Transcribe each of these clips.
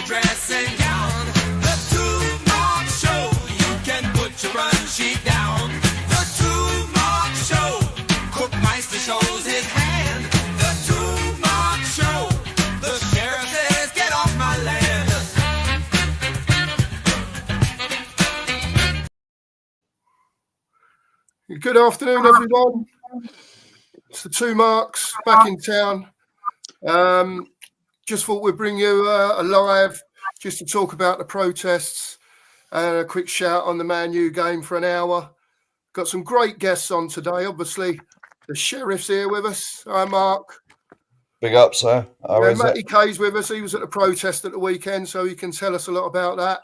your dressing gown. The Two-Mark Show, you can put your run sheet down. The Two-Mark Show, Cookmeister shows his hand. The Two-Mark Show, the sheriff says get off my land. Good afternoon, everyone. It's the Two Marks back in town. Just thought we'd bring you a live just to talk about the protests and a quick shout on the Man U game for an hour. Got some great guests on today. Obviously, the sheriff's here with us. Hi, Mark. Big up, sir. Matty Kay's with us. He was at the protest at the weekend, so he can tell us a lot about that.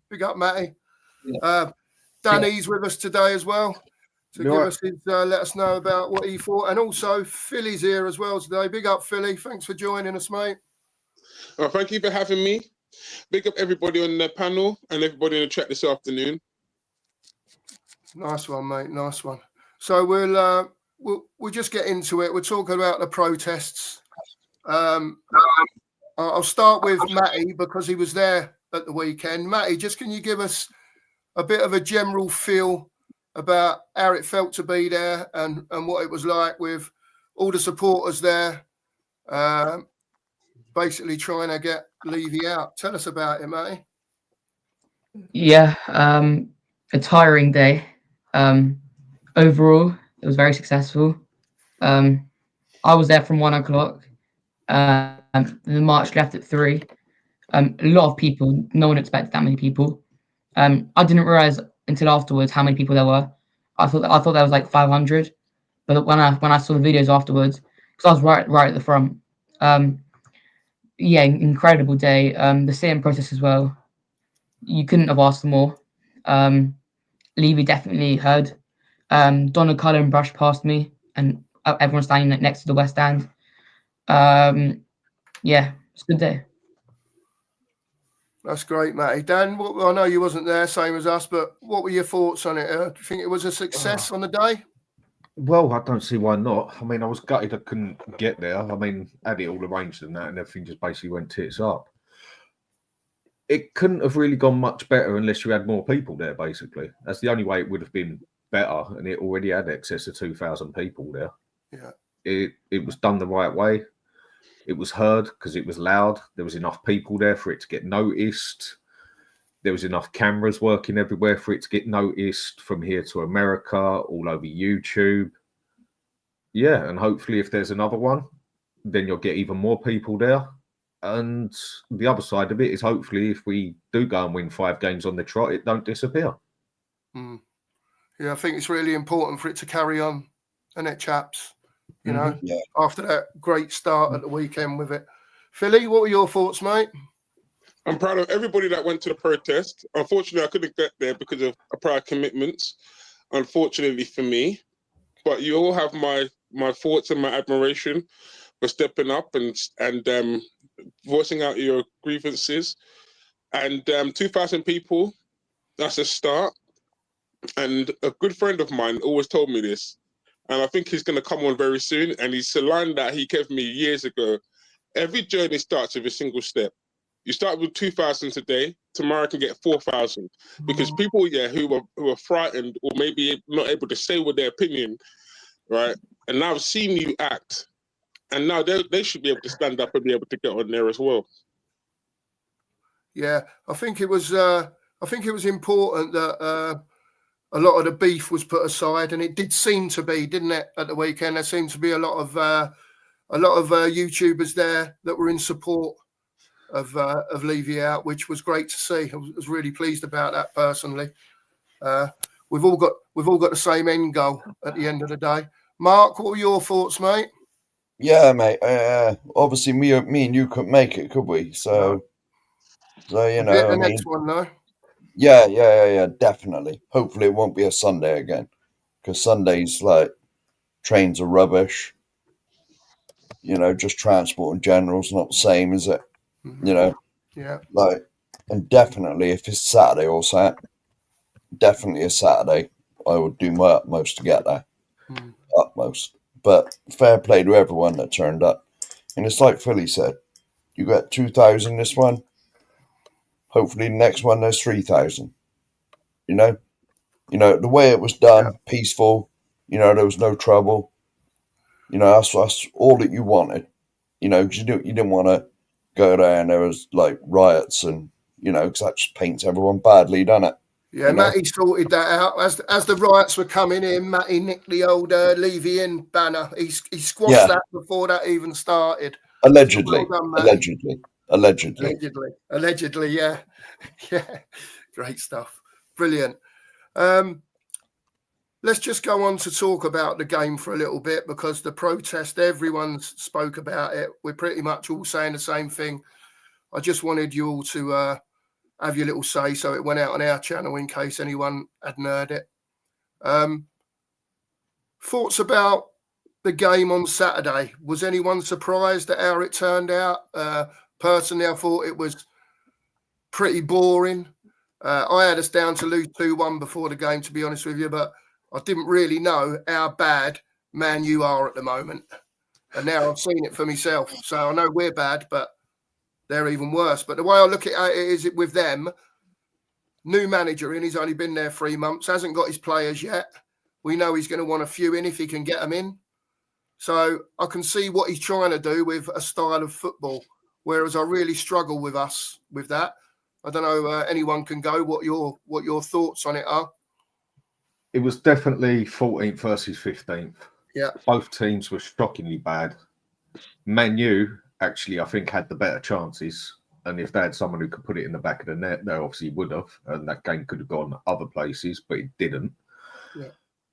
Big up, Matty. Danny's with us today as well. To give us his, let us know about what he thought. And also, Philly's here as well today. Big up, Philly. Thanks for joining us, mate. Oh, thank you for having me. Big up everybody on the panel and everybody in the chat this afternoon. Nice one, mate. Nice one. So we'll just get into it. We're talking about the protests. I'll start with Matty because he was there at the weekend. Matty, just can you give us a bit of a general feel about how it felt to be there and what it was like with all the supporters there, basically trying to get Levy out. Tell us about it, Matty. Yeah, a tiring day. Overall, it was very successful. I was there from 1 o'clock. The march left at 3. A lot of people, no one expected that many people. I didn't realize until afterwards how many people there were. I thought there was like 500, but when I saw the videos afterwards, because I was right at the front. Yeah, incredible day. The same protest as well. You couldn't have asked for more. Levy definitely heard. Donna Cullen brushed past me, and everyone standing next to the West End. Yeah, it's a good day. That's great, Matty. Dan, I know you wasn't there, same as us, but what were your thoughts on it? Do you think it was a success on the day? Well, I don't see why not. I mean, I was gutted I couldn't get there. I mean, I had it all arranged and that, and everything just basically went tits up. It couldn't have really gone much better unless you had more people there, basically. That's the only way it would have been better, and it already had excess of 2,000 people there. Yeah. It was done the right way. It was heard because it was loud. There was enough people there for it to get noticed. There was enough cameras working everywhere for it to get noticed from here to America, all over YouTube. Yeah, and hopefully if there's another one, then you'll get even more people there. And the other side of it is hopefully if we do go and win 5 games on the trot, it don't disappear. Yeah, I think it's really important for it to carry on, isn't it, chaps? You know, after that great start at the weekend with it. Philly, what were your thoughts, mate? I'm proud of everybody that went to the protest. Unfortunately, I couldn't get there because of prior commitments, unfortunately for me. But you all have my thoughts and my admiration for stepping up and voicing out your grievances. And 2,000 people, that's a start. And a good friend of mine always told me this, and I think he's going to come on very soon. And it's a line that he gave me years ago. Every journey starts with a single step. You start with 2,000 today, tomorrow I can get 4,000. Because people, who are frightened or maybe not able to say what their opinion, right? And now I've seen you act. And now they should be able to stand up and be able to get on there as well. Yeah, I think it was important that a lot of the beef was put aside, and it did seem to be, didn't it, at the weekend? There seemed to be a lot of YouTubers there that were in support of Levy out, which was great to see. I was really pleased about that personally. We've all got the same end goal at the end of the day. Mark, what were your thoughts, mate? Yeah, mate. Obviously, me and you couldn't make it, could we? So you know, the next one, though. Yeah, definitely. Hopefully, it won't be a Sunday again, because Sundays, like, trains are rubbish. You know, just transport in general is not the same, is it? You know, like, and definitely if it's Saturday or definitely a Saturday, I would do my utmost to get there. Utmost. But fair play to everyone that turned up. And it's like Philly said, you got 2,000 this one. hopefully the next one there's 3,000. You know, the way it was done, peaceful. You know, there was no trouble. You know, that's all that you wanted. You know, 'cause you didn't want to go there and there was like riots and, you know, because that just paints everyone badly, doesn't it? Yeah, Matty sorted that out. As the riots were coming in, Matty nicked the old Levy in banner. He squashed that before that even started. Allegedly. So well done, Allegedly. Yeah. Yeah. Great stuff. Brilliant. Let's just go on to talk about the game for a little bit, because the protest, everyone's spoke about it. We're pretty much all saying the same thing. I just wanted you all to have your little say, so it went out on our channel in case anyone hadn't heard it. Thoughts about the game on Saturday? Was anyone surprised at how it turned out? Personally, I thought it was pretty boring. I had us down to lose 2-1 before the game, to be honest with you, but I didn't really know how bad Man U are at the moment. And now I've seen it for myself. So I know we're bad, but they're even worse. But the way I look at it is with them, new manager in, he's only been there 3 months, hasn't got his players yet. We know he's going to want a few in if he can get them in. So I can see what he's trying to do with a style of football, whereas I really struggle with us with that. I don't know, anyone can go, what your thoughts on it are. It was definitely 14th versus 15th. Yeah. Both teams were shockingly bad. Man U, actually, I think, had the better chances. And if they had someone who could put it in the back of the net, they obviously would have. And that game could have gone other places, but it didn't. Yeah.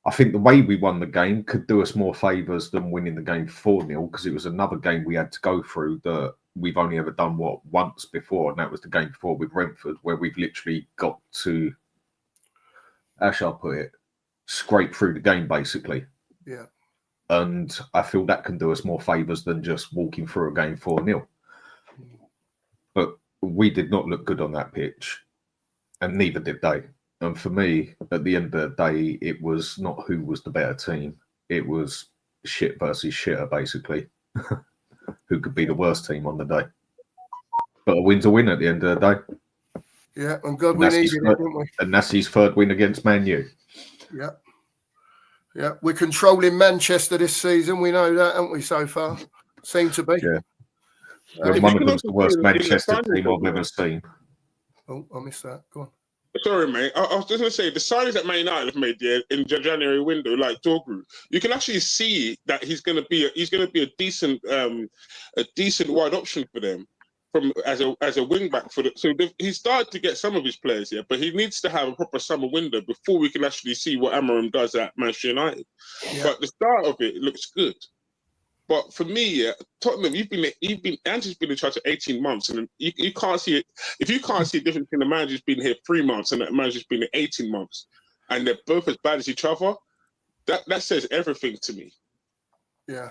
I think the way we won the game could do us more favours than winning the game 4-0, because it was another game we had to go through that we've only ever done, once before. And that was the game before with Brentford, where we've literally got to, how shall I put it, scrape through the game, basically. Yeah. And I feel that can do us more favours than just walking through a game 4-0. But we did not look good on that pitch, and neither did they. And for me, at the end of the day, it was not who was the better team. It was shit versus shitter, basically. Who could be the worst team on the day. But a win's a win at the end of the day. Yeah, and God, we needed it, didn't we? And that's his third win against Man U. Yeah. Yeah, we're controlling Manchester this season. We know that, haven't we, so far? Seem to be. Yeah. One of them's the worst Manchester team I've ever seen. Oh, I missed that. Go on. Sorry, mate. I was just going to say, the signings that Man United have made there in the January window, like Dorgu, you can actually see that he's going to be a decent wide option for them as a wing back for the. So he started to get some of his players here, but he needs to have a proper summer window before we can actually see what Amorim does at Manchester United. Yeah. But the start of it looks good. But for me, Tottenham, Ange's been in charge for 18 months, and you can't see it. If you can't see a difference between the manager's been here 3 months and the manager's been here 18 months, and they're both as bad as each other, that says everything to me. Yeah,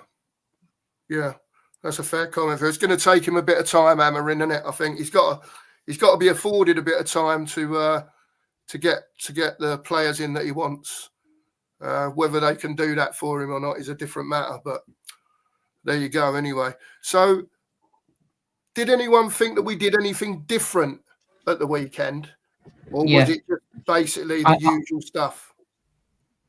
yeah, that's a fair comment. It's going to take him a bit of time, Amorim, isn't it? I think he's got to be afforded a bit of time to get the players in that he wants. Whether they can do that for him or not is a different matter, but. There you go, anyway. So, did anyone think that we did anything different at the weekend? Or was it just basically the usual stuff?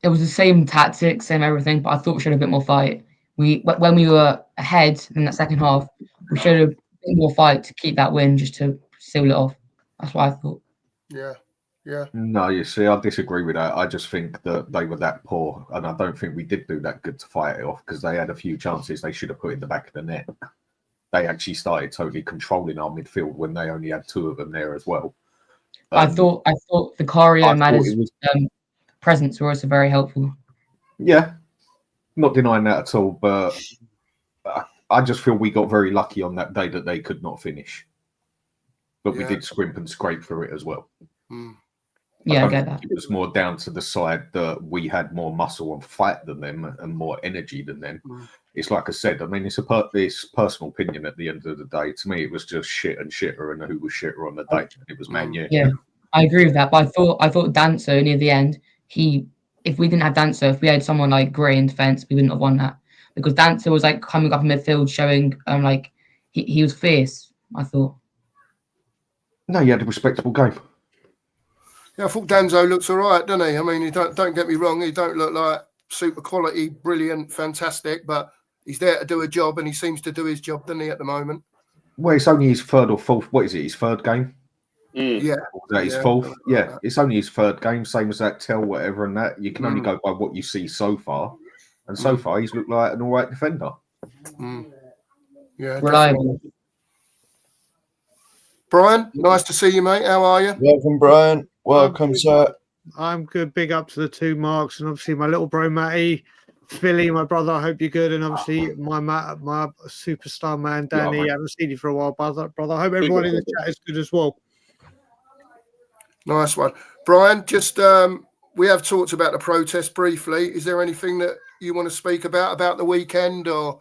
It was the same tactics, same everything, but I thought we showed a bit more fight. When we were ahead in that second half, we showed a bit more fight to keep that win, just to seal it off. That's what I thought. Yeah. Yeah. No, you see, I disagree with that. I just think that they were that poor, and I don't think we did do that good to fight it off, because they had a few chances they should have put in the back of the net. They actually started totally controlling our midfield when they only had 2 of them there as well. I thought Vicario and Madder's presence were also very helpful. Yeah, not denying that at all, but I just feel we got very lucky on that day that they could not finish. But we did scrimp and scrape through it as well. Mm. Yeah, I get that. It was more down to the side that we had more muscle and fight than them and more energy than them. Mm. It's like I said, I mean, it's personal opinion at the end of the day. To me, it was just shit and shitter, and who was shitter on the day? It was Man U. Yeah, I agree with that. But I thought Danso near the end, if we didn't have Danso, if we had someone like Gray in defence, we wouldn't have won that. Because Danso was like coming up in midfield, showing like he was fierce, I thought. No, he had a respectable game. Yeah, I thought Danzo looks all right, doesn't he? I mean, don't get me wrong, he don't look like super quality, brilliant, fantastic, but he's there to do a job, and he seems to do his job, doesn't he, at the moment? Well, it's only his third or fourth. What is it? His third game? Yeah. Or is that his Yeah, fourth? something like Yeah, that. it's only his third game, same as that Tell, whatever, and that. You can only go by what you see so far. And so far, he's looked like an all right defender. Yeah, Reliable. definitely. Brian, nice to see you, mate. How are you? Welcome, Brian. Welcome, sir. I'm good. Big up to the two Marks, and obviously my little bro Matty, Philly, my brother. I hope you're good, and obviously my superstar man Danny. mate. I haven't seen you for a while, brother. I hope everyone in the chat is good as well. Nice one. Brian, just we have talked about the protest briefly. Is there anything that you want to speak about the weekend? Or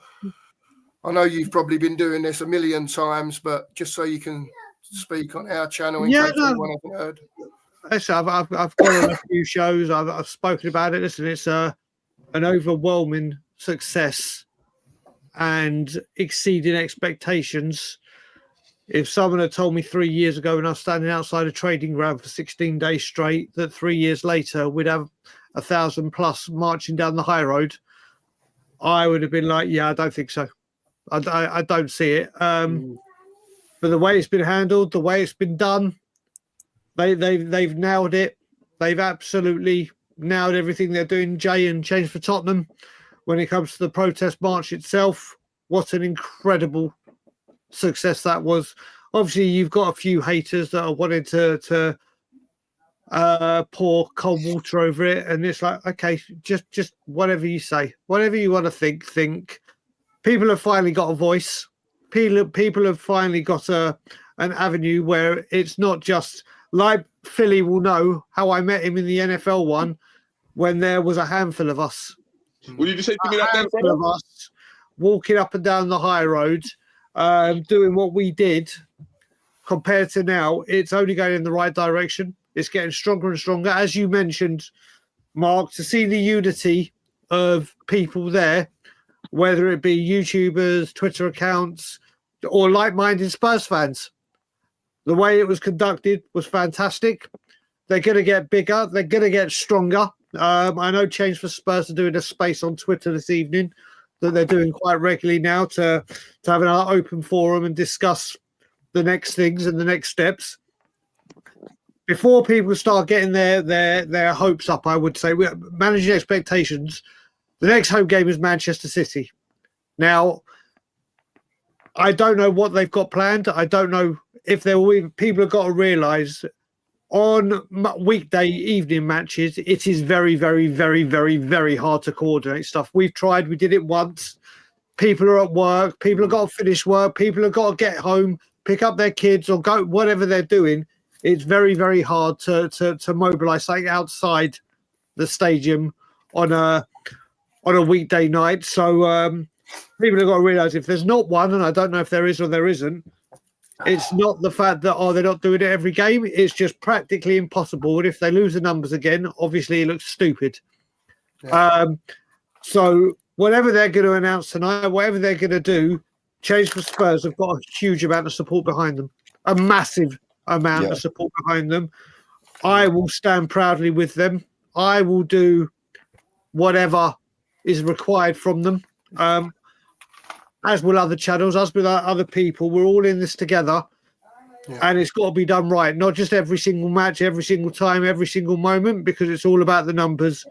I know you've probably been doing this a million times, but just so you can speak on our channel in Yeah, case no. anyone hasn't heard. Listen, I've gone on a few shows. I've spoken about it. Listen, it's an overwhelming success and exceeding expectations. If someone had told me 3 years ago when I was standing outside a trading ground for 16 days straight that 3 years later we'd have 1,000 plus marching down the high road, I would have been like, yeah, I don't think so. I don't see it. But the way it's been handled, the way it's been done, they've nailed it. They've absolutely nailed everything they're doing. Jay and Change for Tottenham, when it comes to the protest march itself, what an incredible success that was. Obviously, you've got a few haters that are wanting to pour cold water over it, and it's like, okay, just whatever you say, whatever you want to think. People have finally got a voice. People have finally got an avenue where it's not just like Philly will know how I met him in the NFL one when there was a handful of us. What did you say to me that then, Handful brother? of us walking up and down the high road, doing what we did. Compared to now, it's only going in the right direction. It's getting stronger and stronger. As you mentioned, Mark, to see the unity of people there, whether it be YouTubers, Twitter accounts, or like-minded Spurs fans. The way it was conducted was fantastic. They're going to get bigger. They're going to get stronger. I know Change for Spurs are doing a space on Twitter this evening that they're doing quite regularly now to have an open forum and discuss the next things and the next steps. Before people start getting their hopes up, I would say, we're managing expectations. The next home game is Manchester City. Now, I don't know what they've got planned. I don't know if people have got to realise on weekday evening matches, it is very, very, very, very, very hard to coordinate stuff. We've tried. We did it once. People are at work. People have got to finish work. People have got to get home, pick up their kids or go, whatever they're doing. It's very, very hard to mobilise something outside the stadium on a weekday night. So people have got to realise if there's not one, and I don't know if there is or there isn't, it's not the fact that, they're not doing it every game. It's just practically impossible. And if they lose the numbers again, obviously it looks stupid. Yeah. So whatever they're going to announce tonight, whatever they're going to do, Change for Spurs have got a huge amount of support behind them, a massive amount of support behind them. I will stand proudly with them. I will do whatever is required from them. As will other channels, as with other people. We're all in this together, and it's got to be done right. Not just every single match, every single time, every single moment, because it's all about the numbers,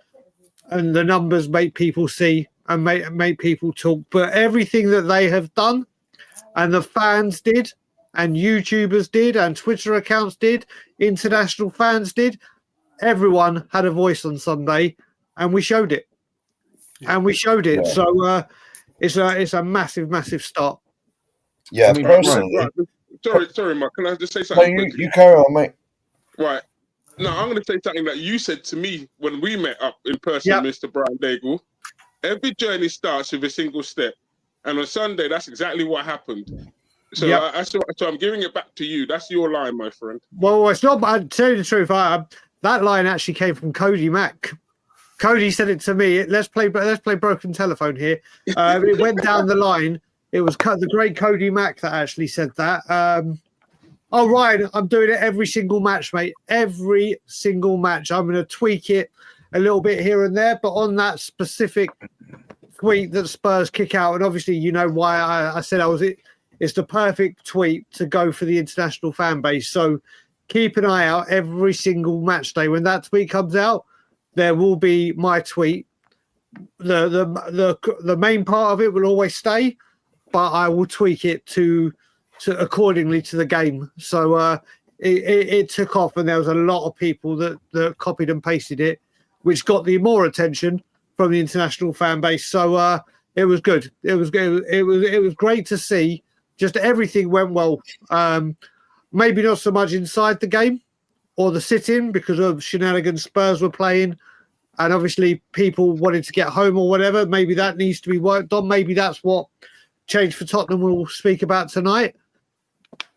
and the numbers make people see and make people talk. But everything that they have done, and the fans did, and YouTubers did, and Twitter accounts did, international fans did, everyone had a voice on Sunday, and we showed it. And we showed it. Yeah. So it's a massive, massive start. Yeah, I mean, personally. Sorry, Mark. Can I just say No, something? you carry on, mate. Right. No, I'm going to say something that you said to me when we met up in person, Yep. Mr. Brian Daigle. Every journey starts with a single step. And on Sunday, that's exactly what happened. So, Yep. so I'm giving it back to you. That's your line, my friend. Well, it's not. I'll tell you the truth. That line actually came from Cody Mack. Cody said it to me. Let's play broken telephone here. It went down the line. It was the great Cody Mack that actually said that. Oh, Ryan, I'm doing it every single match, mate. Every single match. I'm going to tweak it a little bit here and there, but on that specific tweet that Spurs kick out, and obviously you know why I said I was it. It's the perfect tweet to go for the international fan base. So keep an eye out every single match day. When that tweet comes out, there will be my tweet. The main part of it will always stay, but I will tweak it to accordingly to the game. So it took off, and there was a lot of people that copied and pasted it, which got the more attention from the international fan base. So it was good. It was good. It was great to see. Just everything went well. Maybe not so much inside the game or the sit-in because of shenanigans Spurs were playing, and obviously people wanted to get home or whatever. Maybe that needs to be worked on. Maybe that's what Change for Tottenham will speak about tonight.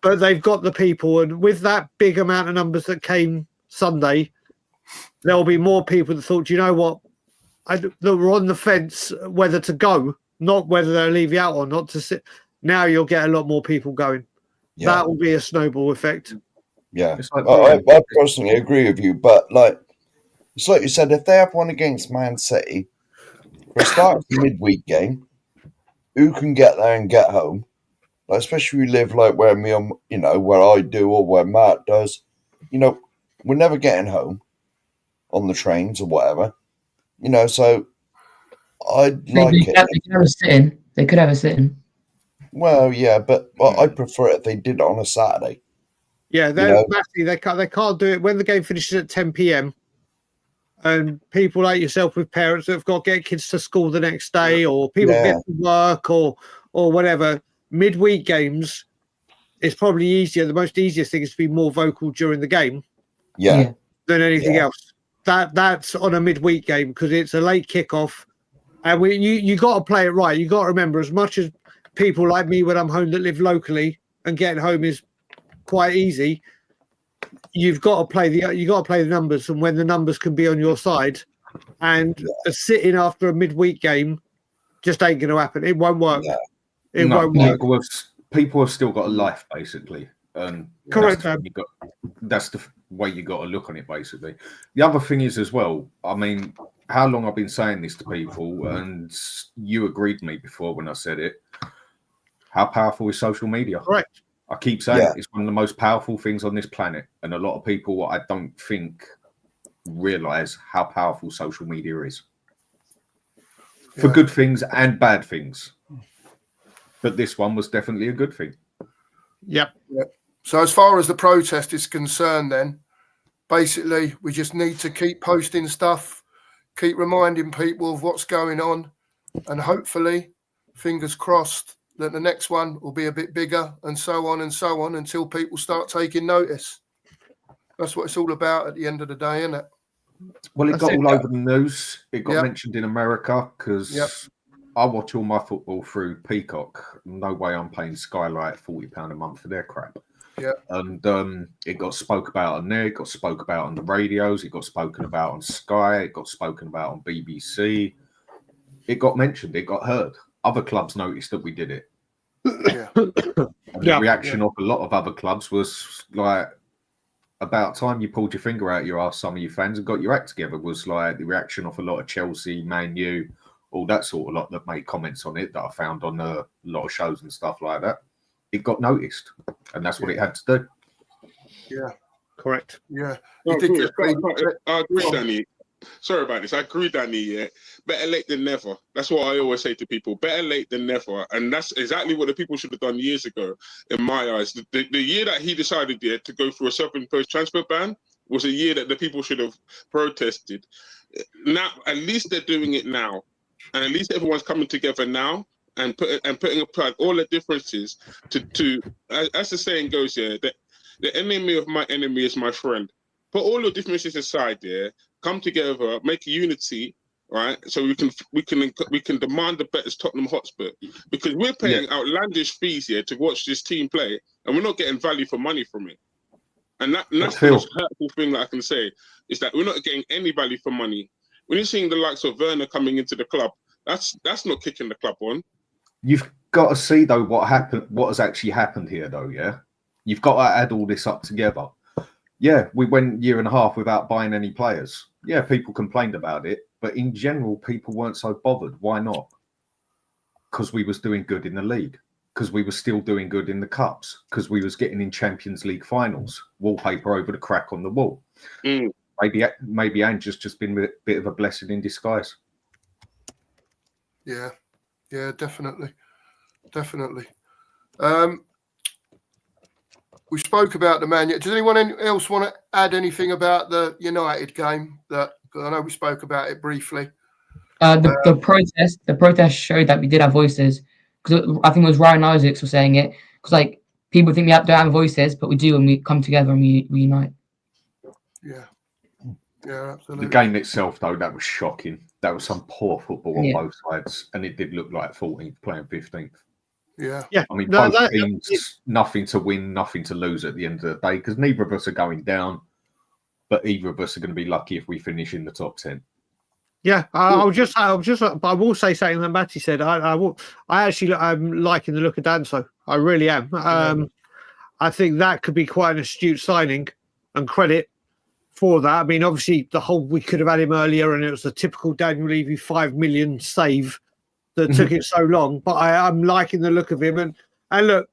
But they've got the people, and with that big amount of numbers that came Sunday, there'll be more people that thought, you know what, that were on the fence whether to go, not whether they'll leave you out or not to sit. Now you'll get a lot more people going. Yeah. That will be a snowball effect. Yeah, It's like I personally agree with you, but like it's like you said, if they have one against Man City, for a start of the midweek game, who can get there and get home? Like, especially if you live like where me, you know, where I do or where Matt does, you know, we're never getting home on the trains or whatever, you know. So I'd like it. They could have a sit-in. They could have a sit-in. Well, yeah, but I prefer it if they did it on a Saturday. Yeah, know? they can't do it when the game finishes at 10 p.m. And people like yourself with parents that have got to get kids to school the next day, or people get to work or whatever. Midweek games is probably easier. The most easiest thing is to be more vocal during the game, than anything else. That's on a midweek game because it's a late kickoff, and you got to play it right. You got to remember, as much as people like me when I'm home that live locally and getting home is quite easy, you've got to play the numbers, and when the numbers can be on your side, and a sit-in after a midweek game just ain't going to happen. It won't work. Yeah. It won't work. People have still got a life, basically. And Correct. That's the way you got to look on it, basically. The other thing is as well, I mean, how long I've been saying this to people, and you agreed with me before when I said it. How powerful is social media? Correct. I keep saying it's one of the most powerful things on this planet. And a lot of people, I don't think, realize how powerful social media is. For good things and bad things. But this one was definitely a good thing. Yep. So as far as the protest is concerned, then basically we just need to keep posting stuff, keep reminding people of what's going on, and hopefully, fingers crossed, that the next one will be a bit bigger, and so on until people start taking notice. That's what it's all about at the end of the day, isn't it? Well, it got all over the news. It got mentioned in America because I watch all my football through Peacock. No way I'm paying Skylight £40 a month for their crap. Yeah. And it got spoke about on there. It got spoke about on the radios. It got spoken about on Sky. It got spoken about on BBC. It got mentioned. It got heard. Other clubs noticed that we did it. Yeah. The reaction of a lot of other clubs was like, about time you pulled your finger out your arse, some of you fans, and got your act together. Was like the reaction of a lot of Chelsea, Man U, all that sort of lot that made comments on it that I found on a lot of shows and stuff like that. It got noticed, and that's what it had to do. Yeah. Correct. Yeah. I agree, Danny. Sorry about this. I agree, Danny. Yeah, better late than never. That's what I always say to people. Better late than never, and that's exactly what the people should have done years ago, in my eyes. The year that he decided to go through a self-imposed transfer ban was a year that the people should have protested. Now, at least they're doing it now, and at least everyone's coming together now and putting apart all the differences to as the saying goes, that the enemy of my enemy is my friend. Put all your differences aside, come together, make a unity, right? So we can demand the best Tottenham Hotspur, because we're paying outlandish fees here to watch this team play, and we're not getting value for money from it. And that's the most hurtful thing that I can say, is that we're not getting any value for money. When you're seeing the likes of Werner coming into the club, that's not kicking the club on. You've got to see though what happened, what has actually happened here though, yeah. You've got to add all this up together. Yeah, we went year and a half without buying any players. Yeah, people complained about it, but in general, people weren't so bothered. Why not? Because we was doing good in the league, because we were still doing good in the cups, because we was getting in Champions League finals, wallpaper over the crack on the wall. Maybe Ange has just been a bit of a blessing in disguise. Yeah, definitely. We spoke about the Man. Does anyone else want to add anything about the United game? That, because I know we spoke about it briefly. The protest showed that we did have voices, because I think it was Ryan Isaacs was saying it, because like people think we don't have voices, but we do when we come together and we unite. Yeah, absolutely. The game itself, though, that was shocking. That was some poor football on both sides, and it did look like 14th playing 15th. Yeah. I mean, both teams, nothing to win, nothing to lose at the end of the day, because neither of us are going down, but either of us are going to be lucky if we finish in the top 10. Yeah, I will say something that Matty said. I'm liking the look of Danso. I really am. I think that could be quite an astute signing, and credit for that. I mean, obviously, we could have had him earlier, and it was a typical Daniel Levy 5 million save that took it so long. But I'm liking the look of him, and look,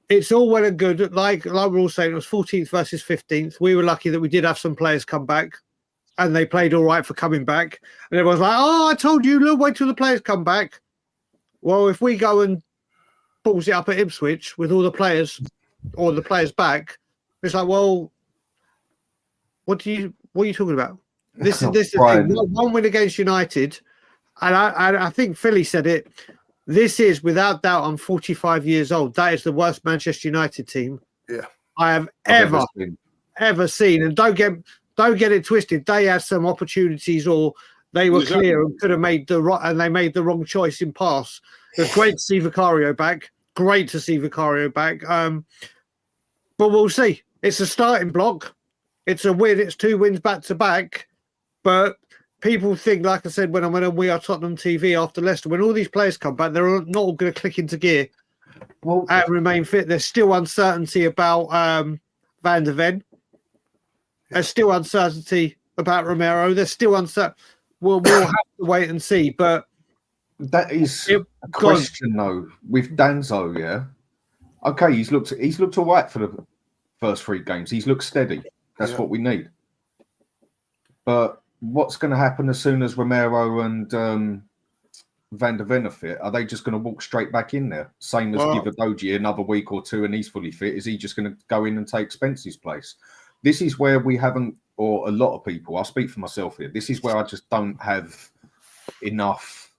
it's all well and good. Like we're all saying, it was 14th versus 15th. We were lucky that we did have some players come back, and they played all right for coming back. And everyone's like, "Oh, I told you, look, wait till the players come back." Well, if we go and balls it up at Ipswich with all the players or the players back, it's like, well, what are you talking about? This is the thing. One win against United, and I think Philly said it. This is without doubt. I'm 45 years old. That is the worst Manchester United team I have ever seen. And don't get it twisted. They had some opportunities, or they were clear and could have made the wrong choice in pass. It's great to see Vicario back. But we'll see. It's a starting block. It's a win. It's 2 wins back to back. But people think, like I said, when We Are Tottenham TV after Leicester, when all these players come back, they're not all going to click into gear and remain fit. There's still uncertainty about Van der Ven. There's still uncertainty about Romero. There's still uncertainty. We'll have to wait and see. But that is a question, though, with Danso. Yeah, okay, he's looked all right for the first 3 games. He's looked steady. That's what we need. But what's going to happen as soon as Romero and Van der Ven are fit? Are they just going to walk straight back in there? Same as give Adoji another week or 2 and he's fully fit. Is he just going to go in and take Spence's place? This is where we haven't, or a lot of people, I'll speak for myself here, this is where I just don't have enough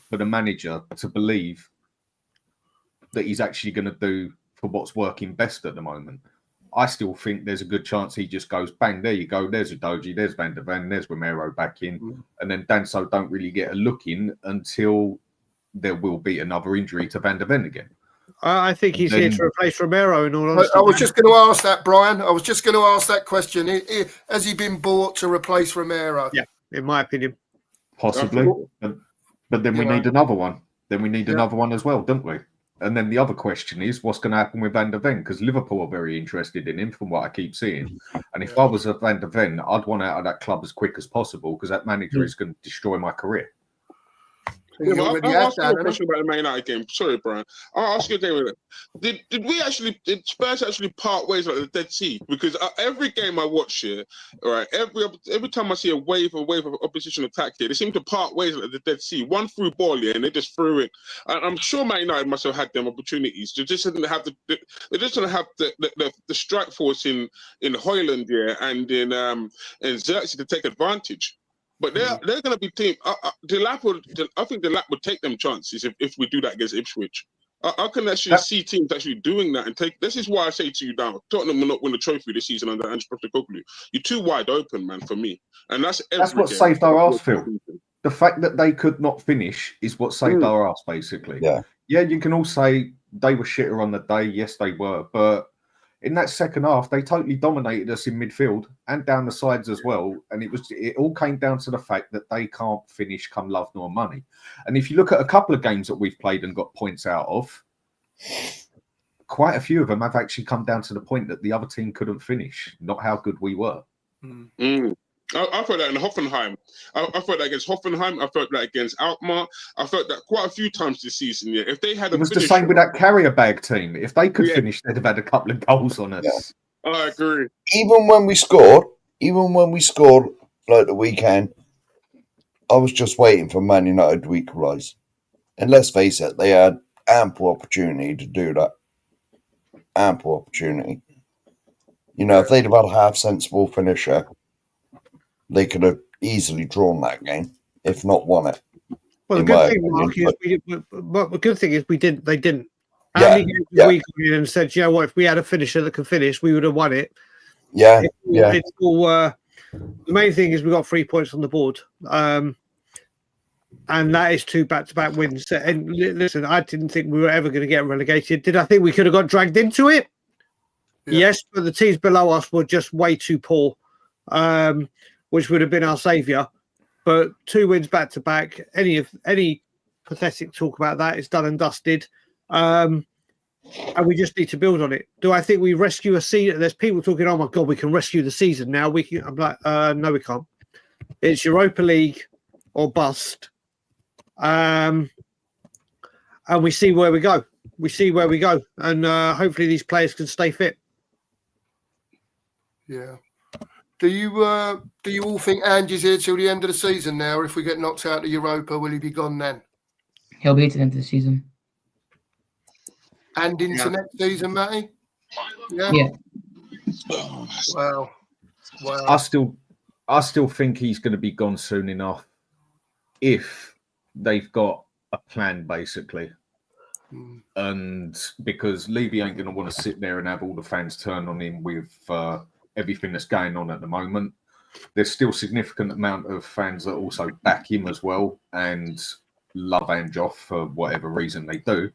for the manager to believe that he's actually going to do for what's working best at the moment. I still think there's a good chance he just goes, bang, there you go. There's Udogie, there's Van der Ven, there's Romero back in. And then Danso don't really get a look in until there will be another injury to Van der Ven again. I think he's here to replace Romero, in all honesty. I was just going to ask that, Brian. I was just going to ask that question. Has he been bought to replace Romero? Yeah, in my opinion. Possibly. But then we need another one. Then we need another one as well, don't we? And then the other question is, what's going to happen with Van der Ven? Because Liverpool are very interested in him, from what I keep seeing. And if I was a Van der Ven, I'd want out of that club as quick as possible, because that manager is going to destroy my career. I'll ask you a question about the Man United game. Sorry, Brian. I'll ask you a game. Did Spurs actually part ways like the Dead Sea? Because every game I watch here, right, every time I see a wave of opposition attack here, they seem to part ways like the Dead Sea. One through ball here, and they just threw it. And I'm sure Man United must have had them opportunities. They just didn't have the strike force in Hoyland here and in Xerxes to take advantage. But they're going to be team. I think Delap would take them chances if we do that against Ipswich. I can actually see teams actually doing that and take. This is why I say to you now, Tottenham will not win the trophy this season under Ange Postecoglou. You're too wide open, man, for me. And that's what saved our arse, Phil. The fact that they could not finish is what saved our arse, basically. Yeah, you can all say they were shitter on the day. Yes, they were, but in that second half, they totally dominated us in midfield and down the sides as well. And it all came down to the fact that they can't finish come love nor money. And if you look at a couple of games that we've played and got points out of, quite a few of them have actually come down to the point that the other team couldn't finish, not how good we were. I felt that in Hoffenheim. I felt that against Hoffenheim. I felt that against Alkmaar. I felt that quite a few times this season. Yeah, if they had It was the same with that carrier bag team. If they could finish, they'd have had a couple of goals on us. Yeah. I agree. Even when we scored like the weekend, I was just waiting for Man United to equalise. And let's face it, they had ample opportunity to do that. Ample opportunity. You know, if they'd have had a half-sensible finisher, they could have easily drawn that game, if not won it. Well, the good thing, Mark, is we didn't. They didn't. How many games we come in and said, you know what, if we had a finisher that could finish, we would have won it. Yeah, It's all, the main thing is we got 3 points on the board. And that is 2 back-to-back wins. And listen, I didn't think we were ever going to get relegated. Did I think we could have got dragged into it? Yeah. Yes, but the teams below us were just way too poor, which would have been our saviour. But 2 wins back-to-back, any pathetic talk about that is done and dusted. And we just need to build on it. Do I think we rescue a season? There's people talking, oh my God, we can rescue the season now. I'm like, no, we can't. It's Europa League or bust. And we see where we go. And hopefully these players can stay fit. Yeah. Do you all think Ange's here till the end of the season now? Or if we get knocked out of Europa, will he be gone then? He'll be to the end of the season. And into next season, Matty? Yeah. Wow. I still think he's going to be gone soon enough if they've got a plan, basically. And because Levy ain't going to want to sit there and have all the fans turn on him with everything that's going on at the moment. There's still a significant amount of fans that also back him as well and love Ange for whatever reason they do.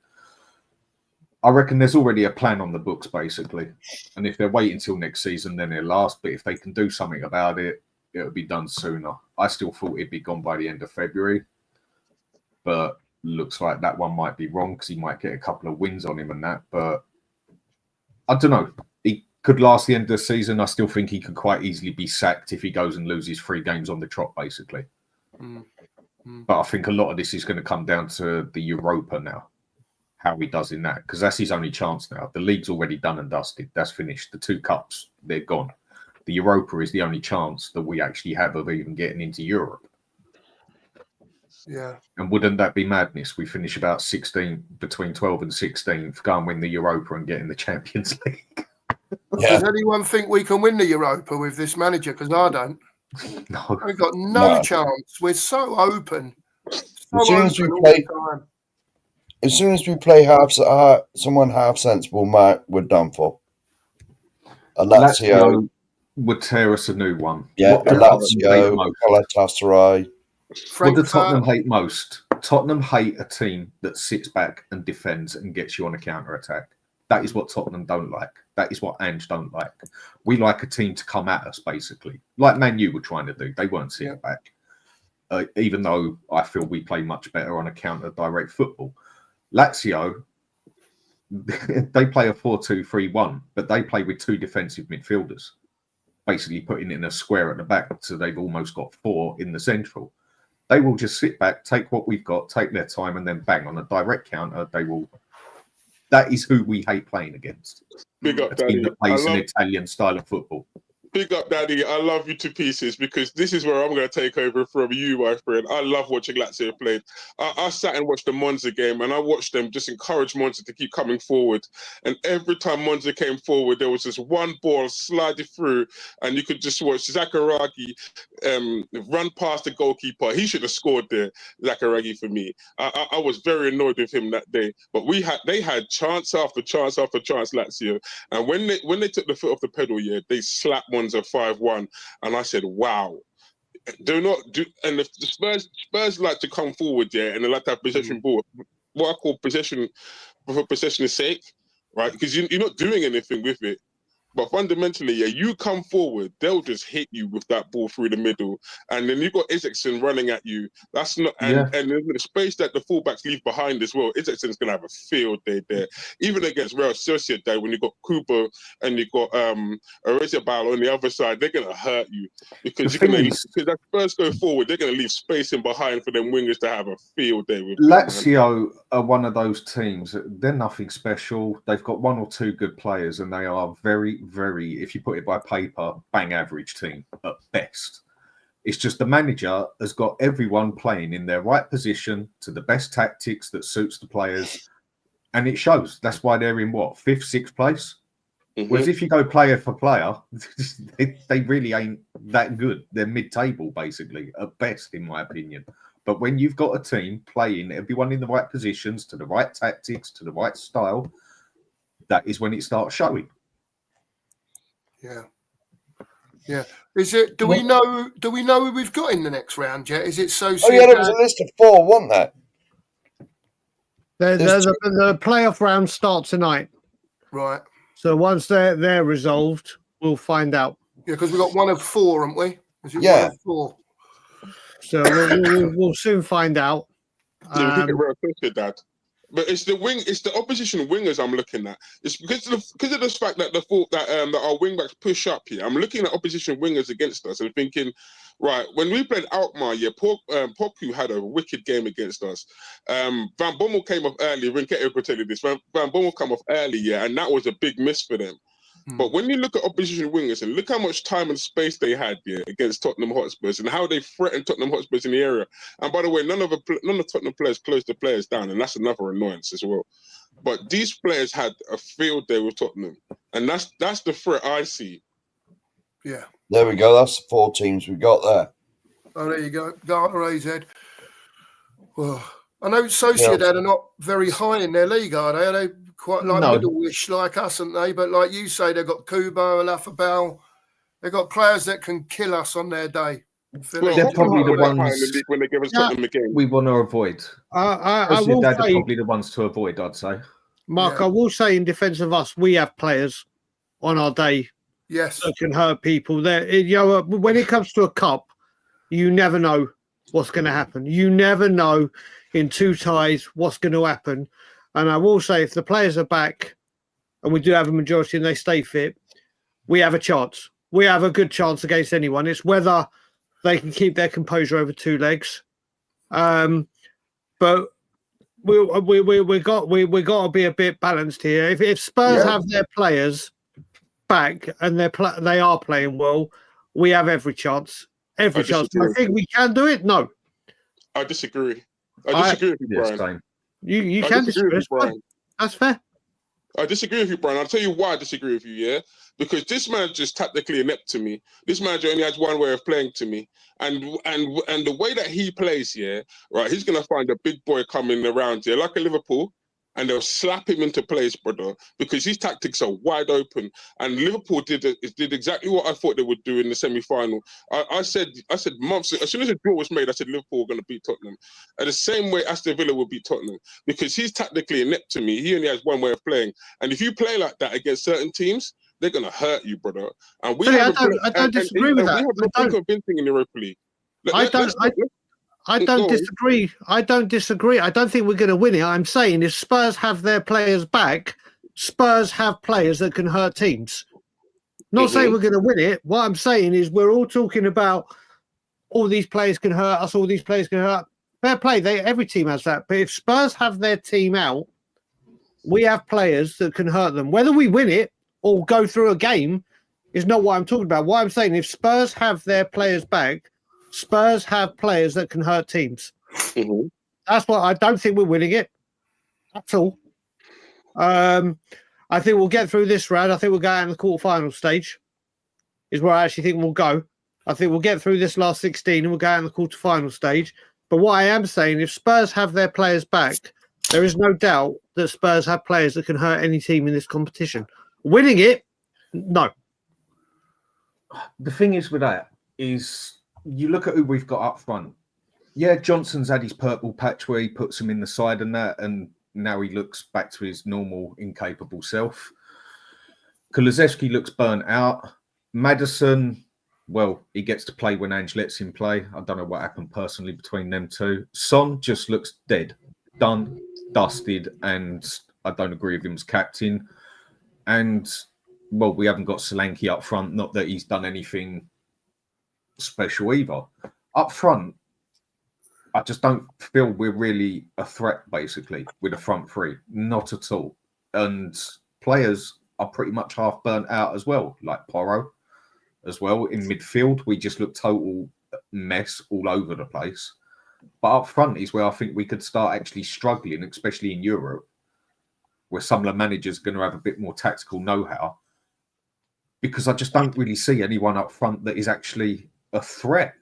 I reckon there's already a plan on the books, basically. And if they're waiting until next season, then they'll last. But if they can do something about it, it'll be done sooner. I still thought it'd be gone by the end of February. But looks like that one might be wrong because he might get a couple of wins on him and that. But I don't know. He could last the end of the season. I still think he could quite easily be sacked if he goes and loses 3 games on the trot, basically. But I think a lot of this is going to come down to the Europa now. How he does in that, because that's his only chance now. The league's already done and dusted. That's finished. The 2 cups, they're gone. The Europa is the only chance that we actually have of even getting into Europe. Yeah. And wouldn't that be madness? We finish about 16, between 12 and 16th, go and win the Europa and get in the Champions League. Does anyone think we can win the Europa with this manager? Because I don't. No. We've got no chance. We're so open. As soon as we play someone half sensible, we're done for. Lazio would tear us a new one. Yeah, Lazio, Galatasaray. What do Tottenham hate most? Tottenham hate a team that sits back and defends and gets you on a counter-attack. That is what Tottenham don't like. That is what Ange don't like. We like a team to come at us, basically. Like Man U were trying to do. They weren't sitting back. Even though I feel we play much better on a counter-direct football. Lazio, they play a 4-2-3-1, but they play with 2 defensive midfielders, basically putting in a square at the back, so they've almost got 4 in the central. They will just sit back, take what we've got, take their time, and then bang on a direct counter. They will. That is who we hate playing against. Big up, a team Daddy. that plays an Italian style of football. Big up, Daddy. I love you to pieces because this is where I'm going to take over from you, my friend. I love watching Lazio play. I sat and watched the Monza game and I watched them just encourage Monza to keep coming forward. And every time Monza came forward, there was just one ball sliding through and you could just watch Zakaragi run past the goalkeeper. He should have scored there, Zakaragi, for me. I was very annoyed with him that day. But they had chance after chance after chance, Lazio. And when they took the foot off the pedal, they slapped Monza 5-1, and I said, "Wow, do not do." And if the Spurs like to come forward, and they like to have possession ball, what I call possession for possession's sake, right? Because you're not doing anything with it. But fundamentally, yeah, you come forward, they'll just hit you with that ball through the middle, and then you've got Isaacson running at you. That's not, and the space that the fullbacks leave behind as well. Isaacson's gonna have a field day there. Even against Real Sociedad, when you got Kubo and you got Oyarzabal on the other side, they're gonna hurt you because because that first go forward, they're gonna leave space in behind for them wingers to have a field day with. Lazio are one of those teams. They're nothing special. They've got one or two good players, and they are very, if you put it by paper, bang average team at best. It's just the manager has got everyone playing in their right position to the best tactics that suits the players, and it shows. That's why they're in what, 5th, 6th place. Whereas if you go player for player, they really ain't that good. They're mid-table basically at best, in my opinion. But when you've got a team playing everyone in the right positions to the right tactics to the right style, that is when it starts showing. Yeah. Is it? Do we know who we've got in the next round yet? Is it so? Oh yeah, there was a list of 4, wasn't there? The playoff round starts tonight. Right. So once they're resolved, we'll find out. Yeah, because we've got 1 of 4, haven't we? Is it 1 of 4? So we'll soon find out. But it's the opposition wingers I'm looking at. It's because of the fact that that our wing backs push up here. I'm looking at opposition wingers against us and thinking, right, when we played Alkmaar, Poku had a wicked game against us. Van Bommel came off early. Rinketo could tell you this. Van Bommel came off early, and that was a big miss for them. But when you look at opposition wingers and look how much time and space they had against Tottenham Hotspurs and how they threatened Tottenham Hotspurs in the area. And by the way, none of Tottenham players closed the players down, and that's another annoyance as well. But these players had a field day with Tottenham, and that's the threat I see. Yeah. There we go. That's the 4 teams we got there. Oh, there you go. Garter AZ. Well, I know Sociedad are not very high in their league, are they? Are they quite like middle-ish like us, aren't they? But like you say, they've got Kubo, Alafabal. They've got players that can kill us on their day. Well, they're probably the ones when they give us Tottenham again. We want to avoid. I will say, are probably the ones to avoid, I'd say. Mark, I will say in defence of us, we have players on our day that can hurt people. When it comes to a cup, you never know what's going to happen. You never know in 2 ties what's going to happen. And I will say, if the players are back and we do have a majority and they stay fit, we have a chance. We have a good chance against anyone. It's whether they can keep their composure over 2 legs. But we got to be a bit balanced here. If Spurs have their players back and they are playing well, we have every chance. Every chance. Do I think we can do it? No. I disagree. I disagree with you, Brian. You can disagree with Brian. That's fair. I disagree with you, Brian. I'll tell you why I disagree with you, yeah? Because this manager is tactically inept to me. This manager only has one way of playing to me. And the way that he plays here, right, he's going to find a big boy coming around here, like a Liverpool, and they'll slap him into place, brother, because his tactics are wide open. And Liverpool did exactly what I thought they would do in the semi-final. I said months, as soon as the draw was made, I said Liverpool were going to beat Tottenham. And the same way Aston Villa will beat Tottenham, because he's tactically inept to me. He only has one way of playing. And if you play like that against certain teams, they're going to hurt you, brother. And I don't disagree with that. We have nothing convincing in the Europa League. I don't disagree. I don't disagree. I don't think we're going to win it. I'm saying if Spurs have their players back, Spurs have players that can hurt teams. Not saying we're going to win it. What I'm saying is we're all talking about all these players can hurt us, all these players can hurt. Fair play. Every team has that. But if Spurs have their team out, we have players that can hurt them. Whether we win it or go through a game is not what I'm talking about. What I'm saying, if Spurs have their players back, Spurs have players that can hurt teams. That's what I don't think we're winning it. That's all. I think we'll get through this round. I think we'll go out in the quarterfinal stage. Is where I actually think we'll go. I think we'll get through this last 16 and we'll go out in the quarterfinal stage. But what I am saying, if Spurs have their players back, there is no doubt that Spurs have players that can hurt any team in this competition. Winning it, no. The thing is with that is you look at who we've got up front. Yeah, Johnson's had his purple patch where he puts him in the side and that, and now he looks back to his normal, incapable self. Kulusevski looks burnt out. Maddison, well, he gets to play when Ange lets him play. I don't know what happened personally between them two. Son just looks dead, done, dusted, and I don't agree with him as captain. And, well, we haven't got Solanke up front. Not that he's done anything special either. Up front, I just don't feel we're really a threat, basically, with a front three. Not at all. And players are pretty much half burnt out as well, like Porro as well. In midfield, we just look total mess all over the place. But up front is where I think we could start actually struggling, especially in Europe, where some of the managers are going to have a bit more tactical know-how. Because I just don't really see anyone up front that is actually a threat.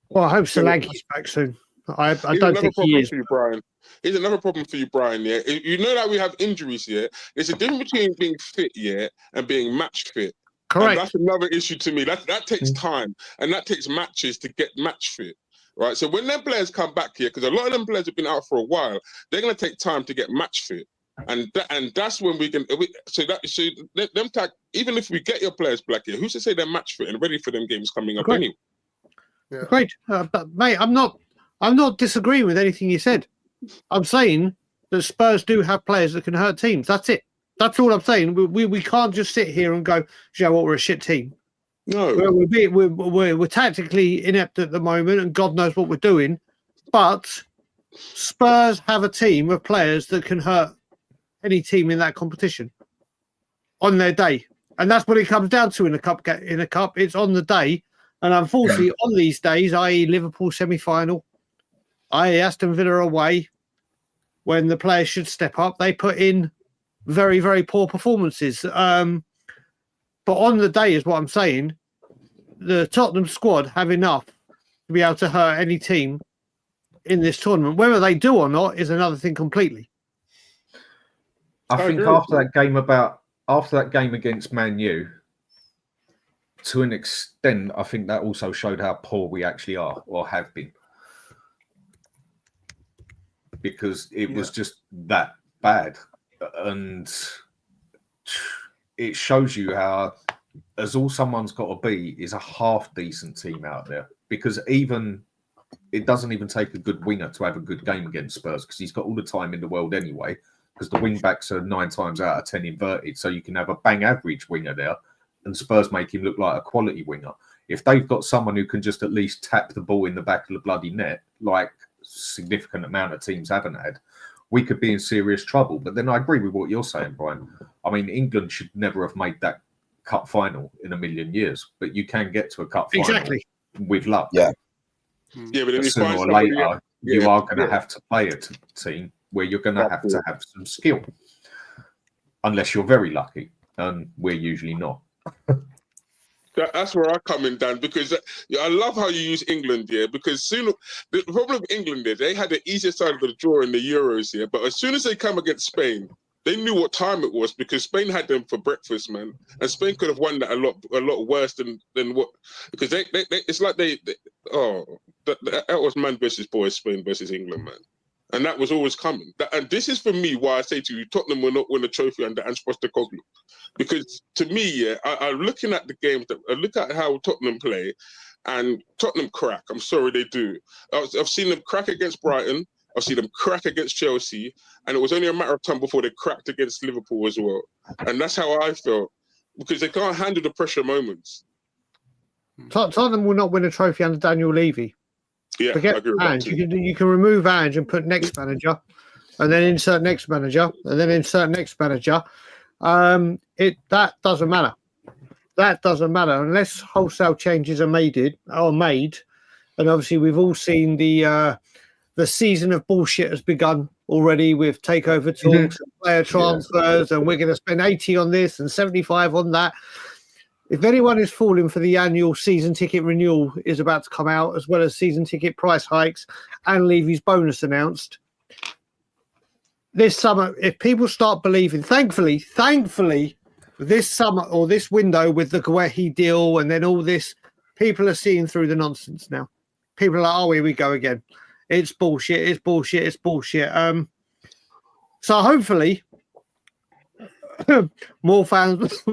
Well, I hope Solanke's back soon. I don't think he is. For you, Brian. Here's another problem for you, Brian. Yeah, you know that we have injuries. Yeah, there's a difference between being fit, yeah, and being match fit. Correct. And that's another issue to me. That takes time, and that takes matches to get match fit. Right. So when them players come back here, because a lot of them players have been out for a while, they're going to take time to get match fit, and that's when we can. Even if we get your players back here, who's to say they're match fit and ready for them games coming up anyway? Yeah. Great, but mate, I'm not disagreeing with anything you said. I'm saying that Spurs do have players that can hurt teams. That's it. That's all I'm saying. We can't just sit here and go, you know what, we're a shit team. No, we're tactically inept at the moment, and God knows what we're doing. But Spurs have a team of players that can hurt any team in that competition on their day, and that's what it comes down to in a cup. It's on the day. And unfortunately, on these days, i.e. Liverpool semi-final, i.e. Aston Villa away, when the players should step up, they put in very, very poor performances. But on the day is what I'm saying. The Tottenham squad have enough to be able to hurt any team in this tournament. Whether they do or not is another thing completely. I think after that game against Man U, to an extent, I think that also showed how poor we actually are or have been. Because it was just that bad. And it shows you how, as all someone's got to be, is a half-decent team out there. Because it doesn't even take a good winger to have a good game against Spurs, because he's got all the time in the world anyway, because the wing-backs are 9 times out of 10 inverted. So you can have a bang-average winger there, and Spurs make him look like a quality winger. If they've got someone who can just at least tap the ball in the back of the bloody net, like a significant amount of teams haven't had, we could be in serious trouble. But then I agree with what you're saying, Brian. I mean, England should never have made that cup final in a million years, but you can get to a cup final with luck. Yeah. Yeah, but then sooner or later, you are going to have to play a team where you're going to have some skill, unless you're very lucky, and we're usually not. That's where I come in, Dan, because I love how you use England here. Because the problem with England is they had the easiest side of the draw in the Euros here, but as soon as they come against Spain, they knew what time it was, because Spain had them for breakfast, man, and Spain could have won that a lot worse than what, because they it's like that was man versus boys, Spain versus England, man. And that was always coming. And this is for me why I say to you, Tottenham will not win a trophy under Ange Postecoglou. Because to me, I'm looking at the games, I look at how Tottenham play, and Tottenham crack. I'm sorry, they do. I've seen them crack against Brighton. I've seen them crack against Chelsea. And it was only a matter of time before they cracked against Liverpool as well. And that's how I felt, because they can't handle the pressure moments. Tottenham will not win a trophy under Daniel Levy. Yeah, forget I agree with Ange. that too. You can remove Ange and put next manager, and then insert next manager, and then insert next manager. That doesn't matter. That doesn't matter unless wholesale changes are made. And obviously we've all seen the season of bullshit has begun already with takeover talks and player transfers, and we're going to spend 80 on this and 75 on that. If anyone is falling for the annual season ticket renewal is about to come out, as well as season ticket price hikes and Levy's bonus announced this summer, if people start believing, thankfully, this summer or this window with the Guehi deal and then all this, people are seeing through the nonsense now. People are like, oh, here we go again. It's bullshit. So hopefully, more fans,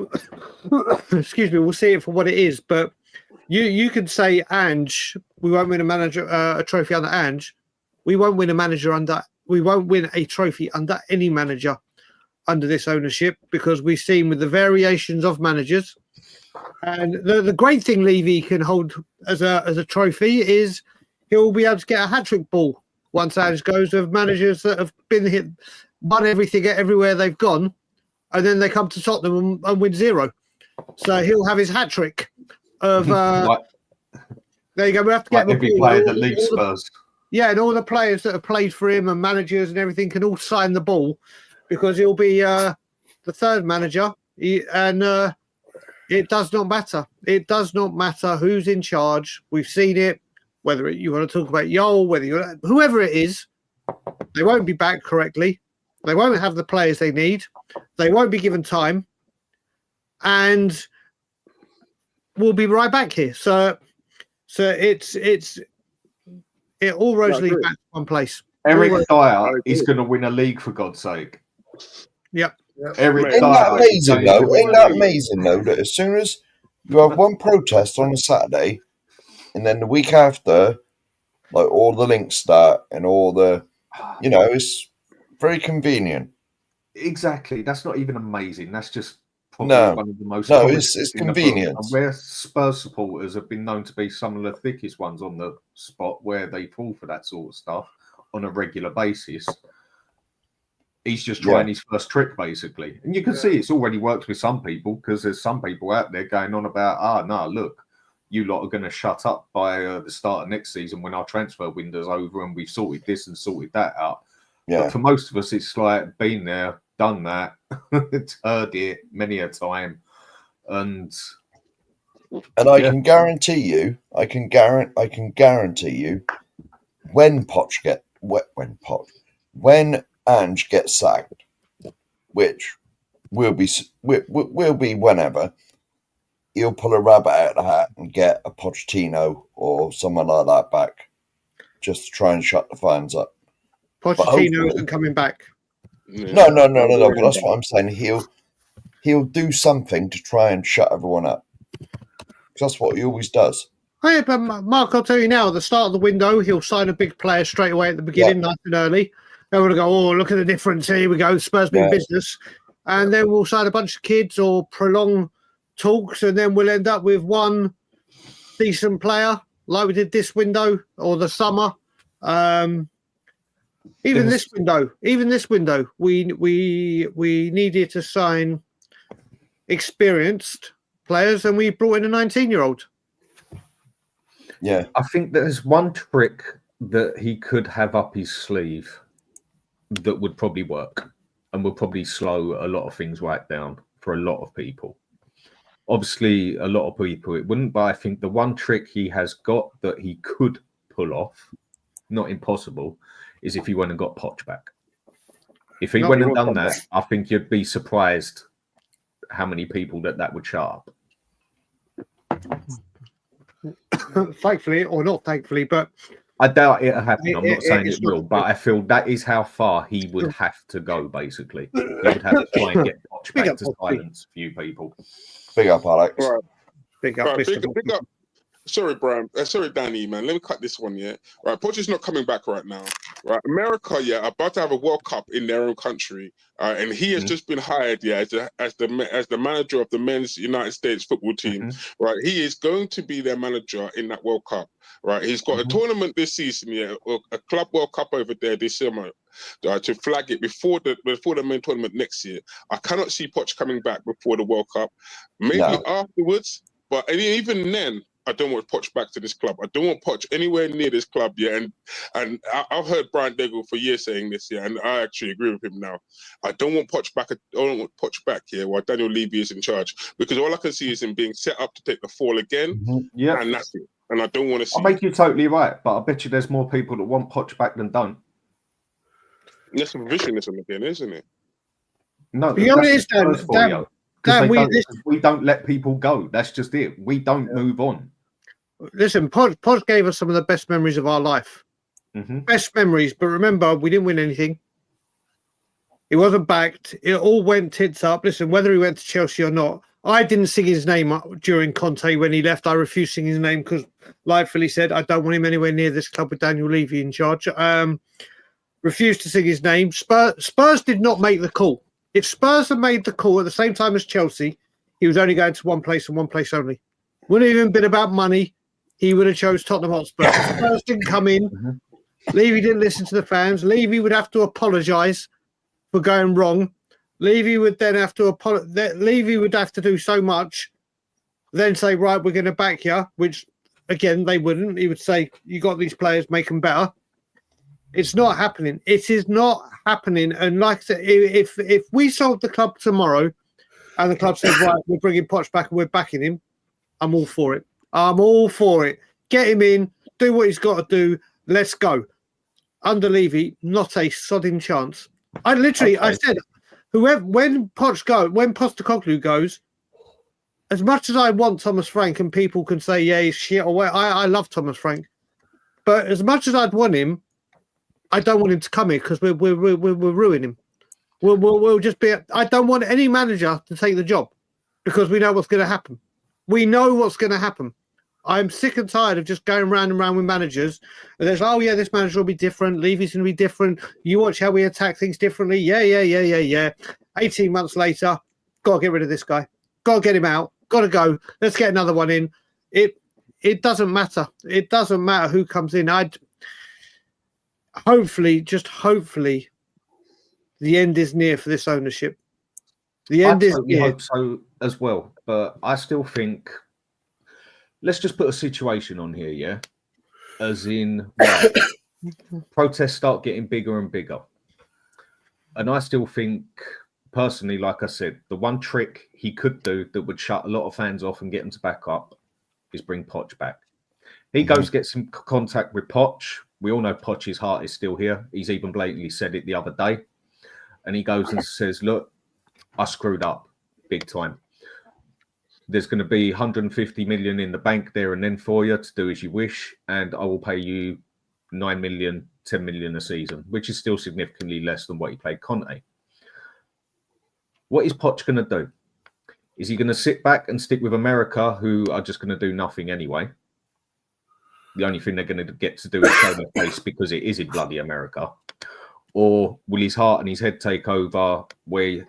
excuse me, will see it for what it is. But you could say, Ange, we won't win a trophy under Ange. We won't win a trophy under any manager under this ownership, because we've seen with the variations of managers. And the great thing Levy can hold as a trophy is he'll be able to get a hat-trick ball once Ange goes, of managers that have won everything everywhere they've gone, and then they come to Tottenham and win 0. So he'll have his hat-trick of there you go. We have to get like every player that leaves Spurs. Yeah, and all the players that have played for him and managers and everything can all sign the ball, because he'll be the third manager. It does not matter. It does not matter who's in charge. We've seen it. Whether you want to talk about Yol, whoever it is, they won't be backed correctly. They won't have the players they need. They won't be given time, and we'll be right back here. So it all roads lead back to one place. Eric Dyer is going to win a league, for God's sake. Yep. Eric Isn't Dyer. that amazing though? Isn't that amazing though? That as soon as you have one protest on a Saturday, and then the week after, like all the links start and all the, it's very convenient. Exactly. That's not even amazing. That's just probably one of the most. No, it's convenient. Where Spurs supporters have been known to be some of the thickest ones on the spot, where they fall for that sort of stuff on a regular basis. He's just trying his first trick, basically. And you can see it's already worked with some people, because there's some people out there going on about, no, look, you lot are going to shut up by the start of next season when our transfer window's over and we've sorted this and sorted that out. Yeah. But for most of us, it's like been there, done that, heard it many a time. And I can guarantee you, when Ange gets sacked, which will be whenever, he'll pull a rabbit out of the hat and get a Pochettino or someone like that back, just to try and shut the fans up. Pochettino isn't coming back. No. But that's what I'm saying. He'll do something to try and shut everyone up. That's what he always does. Oh, yeah, but Mark, I'll tell you now, at the start of the window, he'll sign a big player straight away at the beginning, nice and early. Everyone will go, oh, look at the difference. Here we go, Spurs big business. And then we'll sign a bunch of kids or prolong talks, and then we'll end up with one decent player like we did this window or the summer. Even this window, we needed to sign experienced players, and we brought in a 19-year-old. Yeah. I think there's one trick that he could have up his sleeve that would probably work and would probably slow a lot of things right down for a lot of people. Obviously, a lot of people it wouldn't, but I think the one trick he has got that he could pull off, not impossible, is if he went and got Poch back. If he went and done that, I think you'd be surprised how many people that would shut up. Thankfully, or not thankfully, but I doubt it'll happen. I'm not saying it will, but I feel that is how far he would have to go, basically. He would have to try and get Poch back to silence a few people. Big up, Alex. Right. big up, Right, Mr. big up. Sorry, Brian. Sorry, Danny, man. Let me cut this one, yeah? Right, Poch is not coming back right now. Right, America, about to have a World Cup in their own country. And he has just been hired, as the manager of the men's United States football team. Right, he is going to be their manager in that World Cup. Right, he's got a tournament this season, a Club World Cup over there this summer, to flag it before the main tournament next year. I cannot see Poch coming back before the World Cup. Maybe afterwards, but even then, I don't want Poch back to this club. I don't want Poch anywhere near this club, And I've heard Brian Daigle for years saying this, and I actually agree with him now. I don't want Poch back. While Daniel Levy is in charge, because all I can see is him being set up to take the fall again. And that's it. And I don't want to see. I make you totally right, but I bet you there's more people that want Poch back than don't. That's revisionism again, isn't it? No, You know what it is, Dan? Dan, we don't let people go. That's just it. We don't move on. Listen, Poch gave us some of the best memories of our life. Best memories, but remember, we didn't win anything. He wasn't backed. It all went tits up. Listen, whether he went to Chelsea or not, I didn't sing his name up during Conte when he left. I refused singing his name because, like Philly said, I don't want him anywhere near this club with Daniel Levy in charge. Refused to sing his name. Spurs did not make the call. If Spurs had made the call at the same time as Chelsea, he was only going to one place and one place only. Wouldn't have even been about money. He would have chose Tottenham Hotspur. Spurs didn't come in. Levy didn't listen to the fans. Levy would have to apologise for going wrong. Levy would then have to Levy would have to do so much, then say, right, we're going to back you, which, again, they wouldn't. He would say, you got these players, make them better. It's not happening. It is not happening. And like I said, if we sold the club tomorrow and the club said, right, we're bringing Poch back and we're backing him, I'm all for it. I'm all for it. Get him in, do what he's got to do. Let's go. Under Levy, not a sodding chance. I said, when Postecoglou goes, as much as I want Thomas Frank and people can say, yeah, he's shit, or I love Thomas Frank, but as much as I'd want him, I don't want him to come here because we're ruining him. We'll just be. I don't want any manager to take the job because we know what's going to happen. We know what's going to happen. I'm sick and tired of just going round and round with managers. And there's, oh yeah, this manager will be different. Levy's going to be different. You watch how we attack things differently. Yeah. 18 months later, got to get rid of this guy. Got to get him out. Got to go. Let's get another one in. It doesn't matter. It doesn't matter who comes in. Hopefully, the end is near for this ownership. The end is near. I hope so as well. But I still think, let's just put a situation on here, yeah? As in, right, protests start getting bigger and bigger. And I still think, personally, like I said, the one trick he could do that would shut a lot of fans off and get them to back up is bring Poch back. He goes, gets some contact with Poch. We all know Poch's heart is still here. He's even blatantly said it the other day. And he goes and says, look, I screwed up big time. There's going to be 150 million in the bank there and then for you to do as you wish. And I will pay you 9 million, 10 million a season, which is still significantly less than what he paid Conte. What is Poch going to do? Is he going to sit back and stick with America, who are just going to do nothing anyway? The only thing they're going to get to do is show their face because it is in bloody America. Or will his heart and his head take over where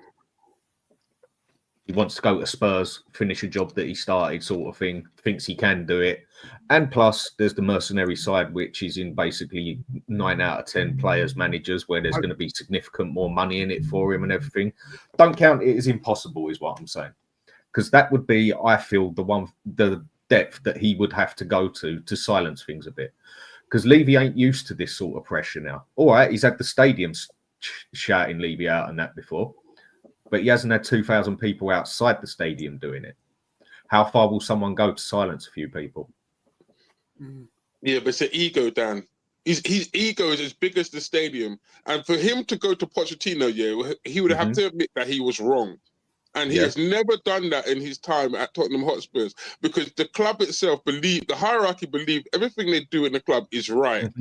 he wants to go to Spurs, finish a job that he started sort of thing, thinks he can do it. And plus, there's the mercenary side, which is in basically 9 out of 10 players, managers, where there's going to be significant more money in it for him and everything. Don't count it as impossible is what I'm saying. Because that would be, I feel, the depth that he would have to go to silence things a bit. Because Levy ain't used to this sort of pressure now. All right, he's had the stadiums shouting Levy out and that before, but he hasn't had 2,000 people outside the stadium doing it. How far will someone go to silence a few people? Yeah, but it's an ego, Dan. His ego is as big as the stadium. And for him to go to Pochettino, yeah, he would have to admit that he was wrong. And he has never done that in his time at Tottenham Hotspurs because the club itself the hierarchy believe everything they do in the club is right.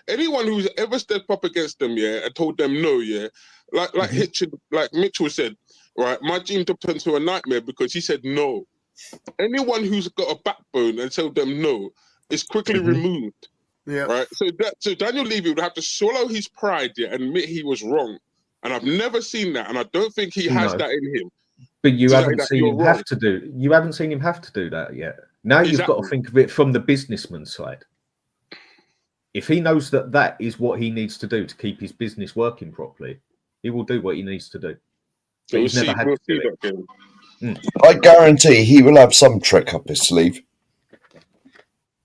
Anyone who's ever stepped up against them, yeah, and told them no, yeah, like Mitchell said, right, my team turned into a nightmare because he said no. Anyone who's got a backbone and told them no is quickly removed. Yeah. Right. So Daniel Levy would have to swallow his pride, yeah, and admit he was wrong. And I've never seen that, and I don't think he has that in him. But you haven't seen him have to do. You haven't seen him have to do that yet. Now you've got to think of it from the businessman's side. If he knows that that is what he needs to do to keep his business working properly, he will do what he needs to do. But he's never had to do it. I guarantee he will have some trick up his sleeve.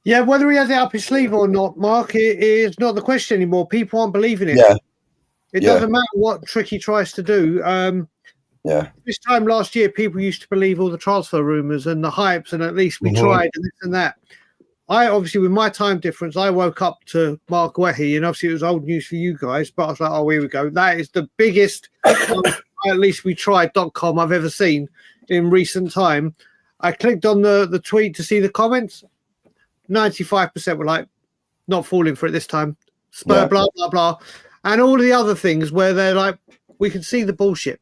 Yeah, whether he has it up his sleeve or not, Mark, it is not the question anymore. People aren't believing it. Yeah. It doesn't matter what trick he tries to do. This time last year, people used to believe all the transfer rumours and the hypes, and at least we tried and this and that. I obviously, with my time difference, I woke up to Mark Wehi, and obviously it was old news for you guys, but I was like, oh, here we go. That is the biggest, at least we tried.com I've ever seen in recent time. I clicked on the tweet to see the comments. 95% were like, not falling for it this time. Blah, blah, blah. and all of the other things where they're like, we can see the bullshit.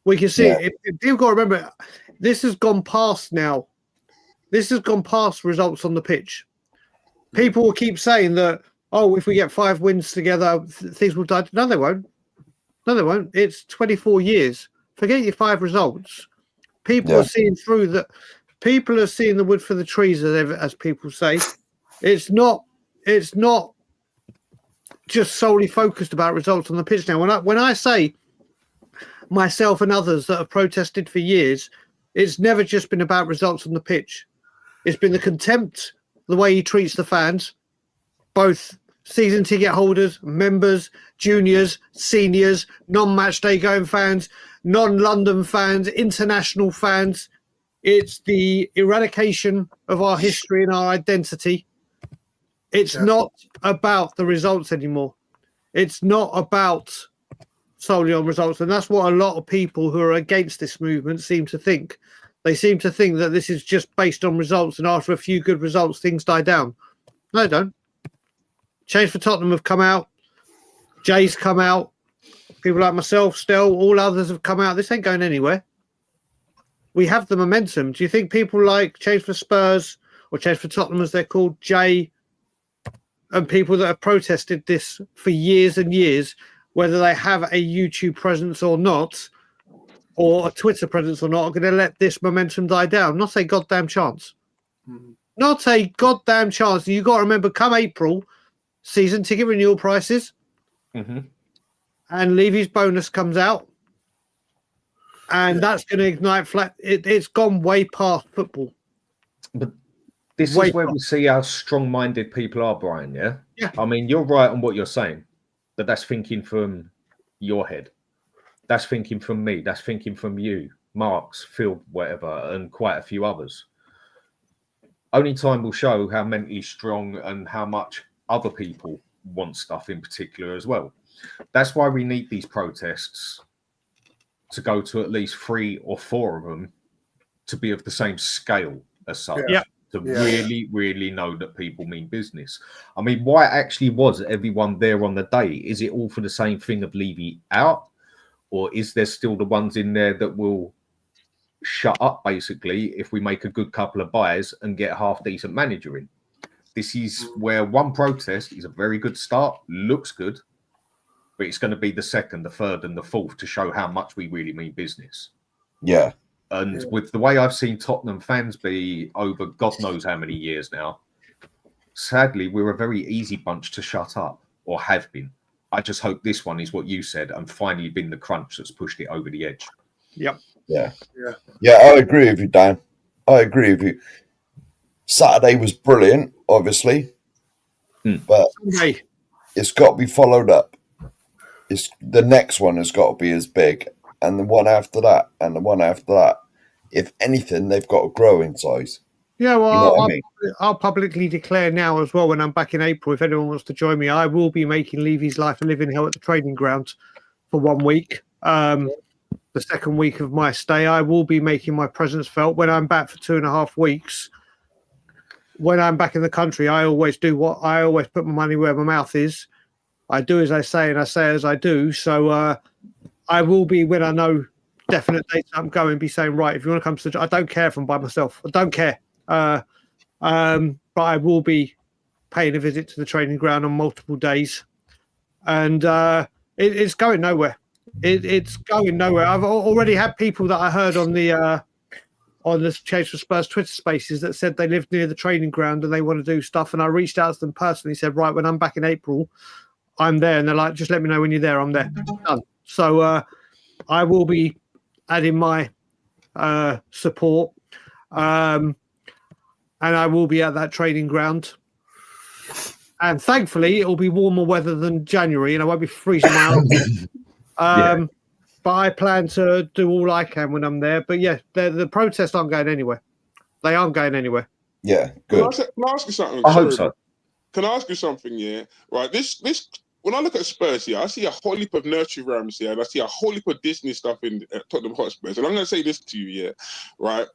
We can see it. You've got to remember, this has gone past now. This has gone past results on the pitch. People will keep saying that, oh, if we get 5 wins together, things will die. No, they won't. No, they won't. It's 24 years. Forget your 5 results. People are seeing through that. People are seeing the wood for the trees, as people say. It's not just solely focused about results on the pitch now. When I say myself and others that have protested for years, it's never just been about results on the pitch. It's been the contempt, the way he treats the fans, both season ticket holders, members, juniors, seniors, non-match day going fans, non-London fans, international fans. It's the eradication of our history and our identity. It's not about the results anymore. It's not about solely on results. And that's what a lot of people who are against this movement seem to think. They seem to think that this is just based on results, and after a few good results, things die down. No, they don't. Change for Tottenham have come out. Jay's come out. People like myself, Stel, all others have come out. This ain't going anywhere. We have the momentum. Do you think people like Change for Spurs, or Change for Tottenham as they're called, Jay, and people that have protested this for years and years, whether they have a YouTube presence or not, or a Twitter presence or not, are going to let this momentum die down? Not a goddamn chance. Not a goddamn chance. You got to remember, come April, season ticket renewal prices, and Levy's bonus comes out, and that's going to ignite flat. It's gone way past football. But this is where we see how strong-minded people are, Brian. Yeah. I mean, you're right on what you're saying, but that's thinking from your head. That's thinking from me. That's thinking from you, Marks, Phil, whatever, and quite a few others. Only time will show how mentally strong and how much other people want stuff in particular as well. That's why we need these protests to go to at least 3 or 4 of them to be of the same scale as such. To really, really know that people mean business. I mean, why actually was everyone there on the day? Is it all for the same thing of Levy out? Or is there still the ones in there that will shut up, basically, if we make a good couple of buys and get a half-decent manager in? This is where one protest is a very good start, looks good, but it's going to be the second, the third, and the fourth to show how much we really mean business. Yeah. And with the way I've seen Tottenham fans be over God knows how many years now, sadly, we're a very easy bunch to shut up, or have been. I just hope this one is what you said and finally been the crunch that's pushed it over the edge. Yep. Yeah, I agree with you, Dan. I agree with you. Saturday was brilliant, obviously, but it's got to be followed up. The next one has got to be as big, and the one after that, and the one after that. If anything, they've got to grow in size. Yeah, well, You know what I mean? I'll publicly declare now as well, when I'm back in April, if anyone wants to join me, I will be making Levy's Life a Living Hell at the training ground for 1 week. The second week of my stay, I will be making my presence felt. When I'm back for 2.5 weeks, when I'm back in the country, I always do I always put my money where my mouth is. I do as I say, and I say as I do. So I will be, when I know definite dates I'm going, be saying, right, if you want to come to I don't care if I'm by myself. I don't care. But I will be paying a visit to the training ground on multiple days. And it's going nowhere. It's going nowhere. I've already had people that I heard on the Change for Spurs Twitter Spaces that said they lived near the training ground and they want to do stuff. And I reached out to them personally, said, right, when I'm back in April, I'm there. And they're like, just let me know when you're there. I'm there. Done. So I will be adding my support. And I will be at that training ground. And thankfully, it'll be warmer weather than January and I won't be freezing out. But I plan to do all I can when I'm there. But yeah, the protests aren't going anywhere. They aren't going anywhere. Yeah, good. Can I ask you something? I hope so. Can I ask you something? Yeah, right. This when I look at Spurs here, I see a whole heap of nursery rhymes here, and I see a whole heap of Disney stuff in Tottenham Hotspurs. And I'm going to say this to you, yeah, right.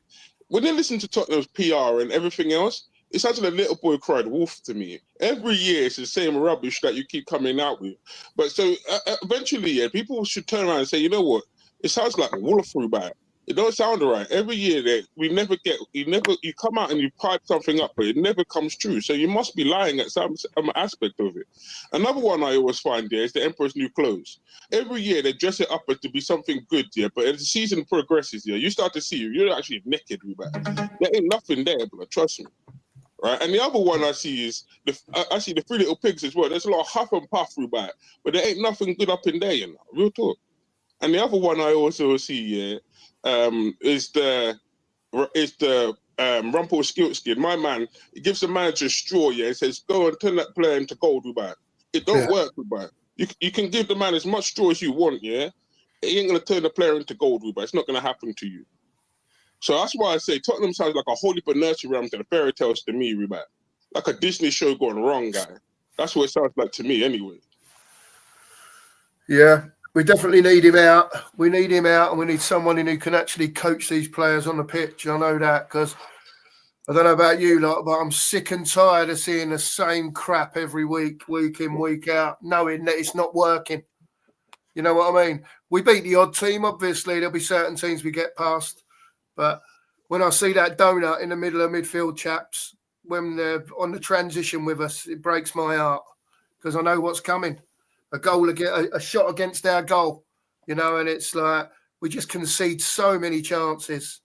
When they listen to Tottenham's PR and everything else, it sounds like a little boy cried wolf to me. Every year it's the same rubbish that you keep coming out with. But so eventually, yeah, people should turn around and say, you know what? It sounds like wolf Rubat. It don't sound right. Every year that you come out and you pipe something up, but it never comes true. So you must be lying at some aspect of it. Another one I always find there is the Emperor's New Clothes. Every year they dress it up as to be something good, yeah. But as the season progresses, yeah, you start to see you're actually naked, Rubat. There ain't nothing there, but trust me. Right, and the other one I see is I see the Three Little Pigs as well. There's a lot of huff and puff Rubat, but there ain't nothing good up in there, you know. Real talk. And the other one I also see, yeah, is the Rumpelstiltskin. My man, he gives the manager a straw, yeah. He says, go and turn that player into gold, Rubat. It don't work, Rubat. You can give the man as much straw as you want, yeah. It ain't gonna turn the player into gold, Rubat. It's not gonna happen to you. So that's why I say Tottenham sounds like a holy but nursery rhyme to the fairy tales to me, Rubat. Like a Disney show gone wrong, guy. That's what it sounds like to me, anyway. Yeah, we definitely need him out. We need him out, and we need someone who can actually coach these players on the pitch. I know that because I don't know about you lot, but I'm sick and tired of seeing the same crap every week in, week out, knowing that it's not working. You know what I mean? We beat the odd team, obviously. There'll be certain teams we get past. But when I see that donut in the middle of midfield, chaps, when they're on the transition with us, it breaks my heart because I know what's coming. A shot against our goal, you know, and it's like we just concede so many chances.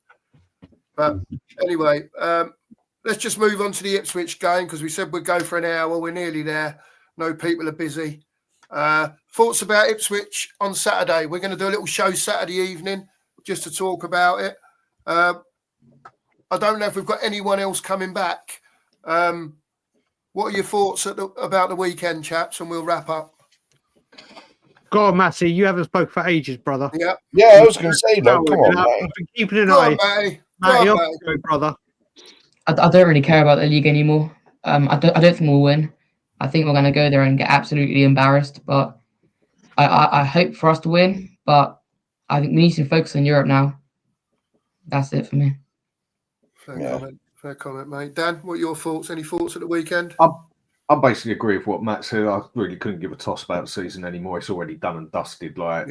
But anyway, let's just move on to the Ipswich game because we said we'd go for an hour. We're nearly there. No, people are busy. Thoughts about Ipswich on Saturday? We're going to do a little show Saturday evening just to talk about it. I don't know if we've got anyone else coming back. What are your thoughts about the weekend, chaps? And we'll wrap up. Go on, Matty. You haven't spoke for ages, brother. Yeah. Yeah, I was going to say, though, come on, I've mate. been keeping an Go eye. on, Matty. Matty, Go on, off you go, brother. I don't really care about the league anymore. I don't think we'll win. I think we're going to go there and get absolutely embarrassed. But I hope for us to win. But I think we need to focus on Europe now. That's it for me. Fair comment, mate. Dan, what are your thoughts? Any thoughts at the weekend? I basically agree with what Matt said. I really couldn't give a toss about the season anymore. It's already done and dusted. 5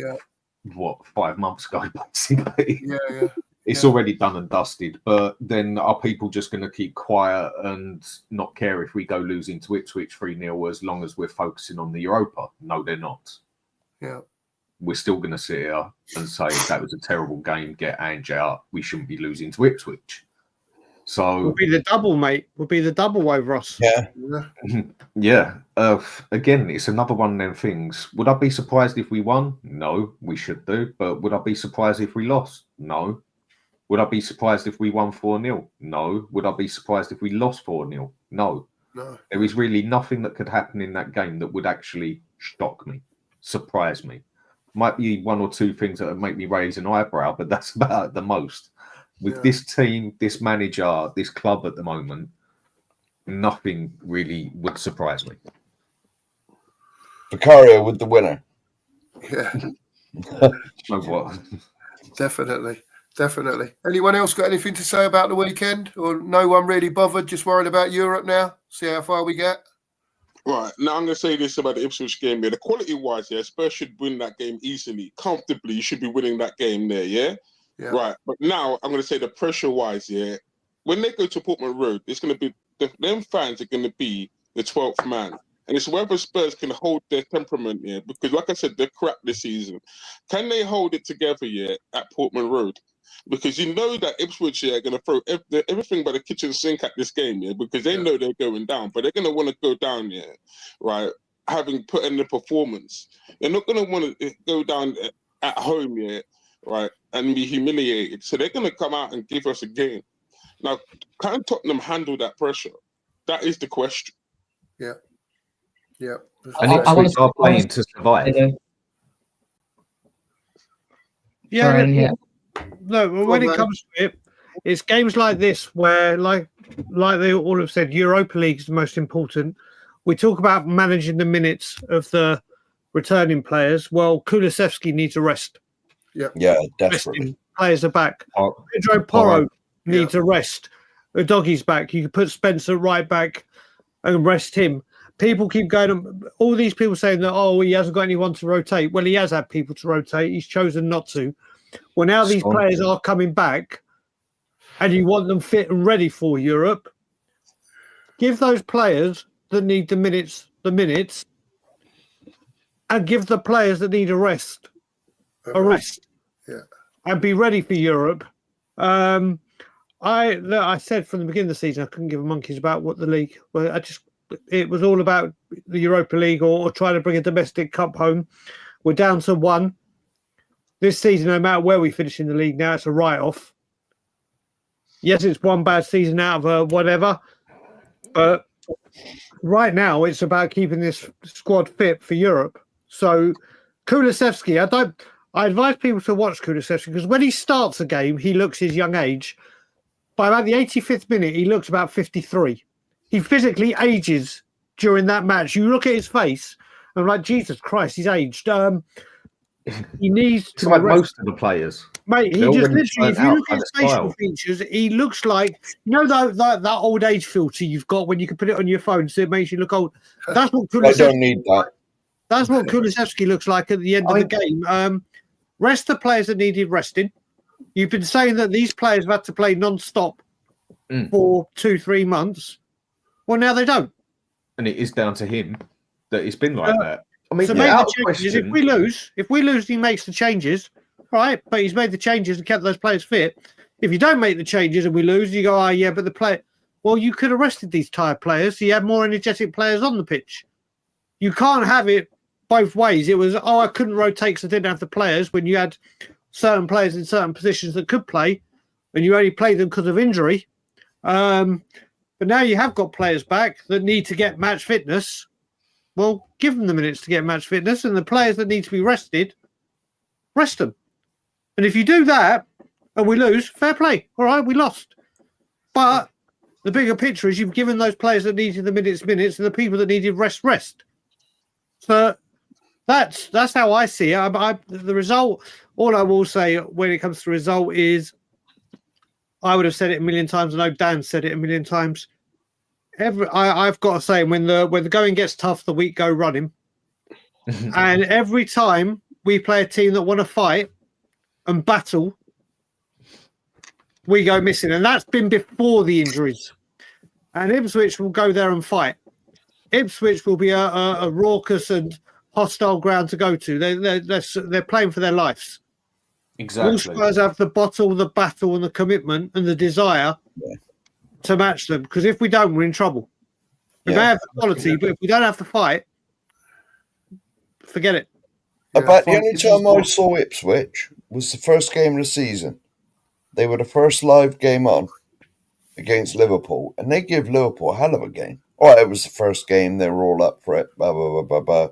months ago, basically. Yeah. It's already done and dusted. But then are people just going to keep quiet and not care if we go losing to Ipswich 3-0 as long as we're focusing on the Europa? No, they're not. Yeah. We're still going to sit here and say that was a terrible game. Get Ange out. We shouldn't be losing to Ipswich. So We'll be the double, mate. We'll be the double over us. Yeah. Again, it's another one of them things. Would I be surprised if we won? No, we should do. But would I be surprised if we lost? No. Would I be surprised if we won 4-0? No. Would I be surprised if we lost 4-0? No. There is really nothing that could happen in that game that would actually shock me, surprise me. Might be one or two things that would make me raise an eyebrow, but that's about the most. With this team, this manager, this club at the moment, nothing really would surprise me. Vicario with the winner. Yeah. So what? Definitely. Anyone else got anything to say about the weekend? Or no one really bothered, just worried about Europe now? See how far we get? Right, now I'm going to say this about the Ipswich game there. The quality-wise, yeah, Spurs should win that game easily. Comfortably, you should be winning that game there, yeah? Right, but now I'm going to say the pressure-wise, yeah, when they go to Portman Road, it's going to be, them fans are going to be the 12th man. And it's whether Spurs can hold their temperament, yeah, because like I said, they're crap this season. Can they hold it together, yeah, at Portman Road? Because you know that Ipswich, yeah, are going to throw everything by the kitchen sink at this game, yeah, because they know they're going down, but they're going to want to go down, yeah, right, having put in the performance. They're not going to want to go down at home, yeah, right, and be humiliated. So they're going to come out and give us a game. Now, can Tottenham handle that pressure? That is the question. Yeah. And Ipswich are playing to survive. Yeah. No, when it comes to it, it's games like this where, like they all have said, Europa League is the most important. We talk about managing the minutes of the returning players. Well, Kulusevski needs a rest. Yeah, definitely. Players are back. Pedro Porro needs a rest. Udogie's back. You could put Spencer right back and rest him. People keep going. All these people saying that, oh, he hasn't got anyone to rotate. Well, he has had people to rotate. He's chosen not to. Well, now these players are coming back, and you want them fit and ready for Europe. Give those players that need the minutes, and give the players that need a rest. Yeah. And be ready for Europe. I said from the beginning of the season I couldn't give a monkeys about what the league. Well, it was all about the Europa League or trying to bring a domestic cup home. We're down to 1 this season. No matter where we finish in the league now, it's a write-off. Yes, it's one bad season out of whatever, but right now it's about keeping this squad fit for Europe. So Kulusevski, I advise people to watch Kulusevski because when he starts a game, he looks his young age. By about the 85th minute, he looks about 53. He physically ages during that match. You look at his face, and I'm like, Jesus Christ, he's aged. He needs to. It's like most of the players. Mate, he just literally, if you look at his facial features, he looks like, that old age filter you've got when you can put it on your phone so it makes you look old. That's what I don't need that. That's what Kulusevski looks like at the end of the game. Rest the players that needed resting. You've been saying that these players have had to play non-stop for 2-3 months. Well, now they don't. And it is down to him that it's been like that. I mean, so make the changes. If we lose, he makes the changes, right? But he's made the changes and kept those players fit. If you don't make the changes and we lose, you go, oh, yeah, but the player... Well, you could have rested these tired players so you had more energetic players on the pitch. You can't have it both ways. It was, I couldn't rotate because I didn't have the players when you had certain players in certain positions that could play and you only played them because of injury. But now you have got players back that need to get match fitness. Well, give them the minutes to get match fitness, and the players that need to be rested, rest them. And if you do that and we lose, fair play. All right, we lost. But the bigger picture is you've given those players that needed the minutes, and the people that needed rest. So that's how I see it. The result, all I will say when it comes to the result is, I would have said it a million times. I know Dan said it a million times. I've got to say, when the going gets tough, the weak go running. And every time we play a team that want to fight and battle, we go missing. And that's been before the injuries. And Ipswich will go there and fight. Ipswich will be a raucous and hostile ground to go to. They're playing for their lives. Exactly. All Spurs have the bottle, the battle, and the commitment and the desire to match them. Because if we don't, we're in trouble. We may have the quality, but if we don't have the fight, forget it. About the only time I saw Ipswich was the first game of the season. They were the first live game on against Liverpool, and they gave Liverpool a hell of a game. All right, it was the first game. They were all up for it, blah, blah, blah, blah, blah.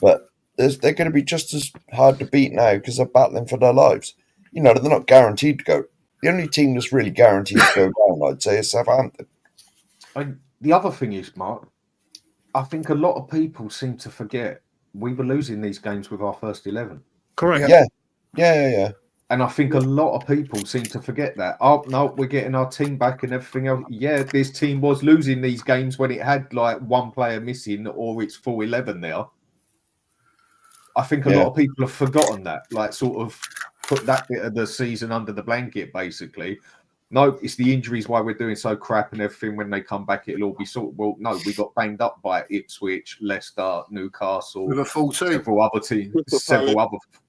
But they're going to be just as hard to beat now because they're battling for their lives. You know, they're not guaranteed to go. The only team that's really guaranteed to go down, I'd say, is Southampton. The other thing is, Mark, I think a lot of people seem to forget we were losing these games with our first 11. Correct. Yeah. And I think a lot of people seem to forget that. Oh, no, we're getting our team back and everything else. Yeah, this team was losing these games when it had like one player missing or it's full 11 there. I think a lot of people have forgotten that, like sort of put that bit of the season under the blanket, basically. No, it's the injuries why we're doing so crap and everything. When they come back, it'll all be sort of, well, no, we got banged up by Ipswich, Leicester, Newcastle, with a full team. several other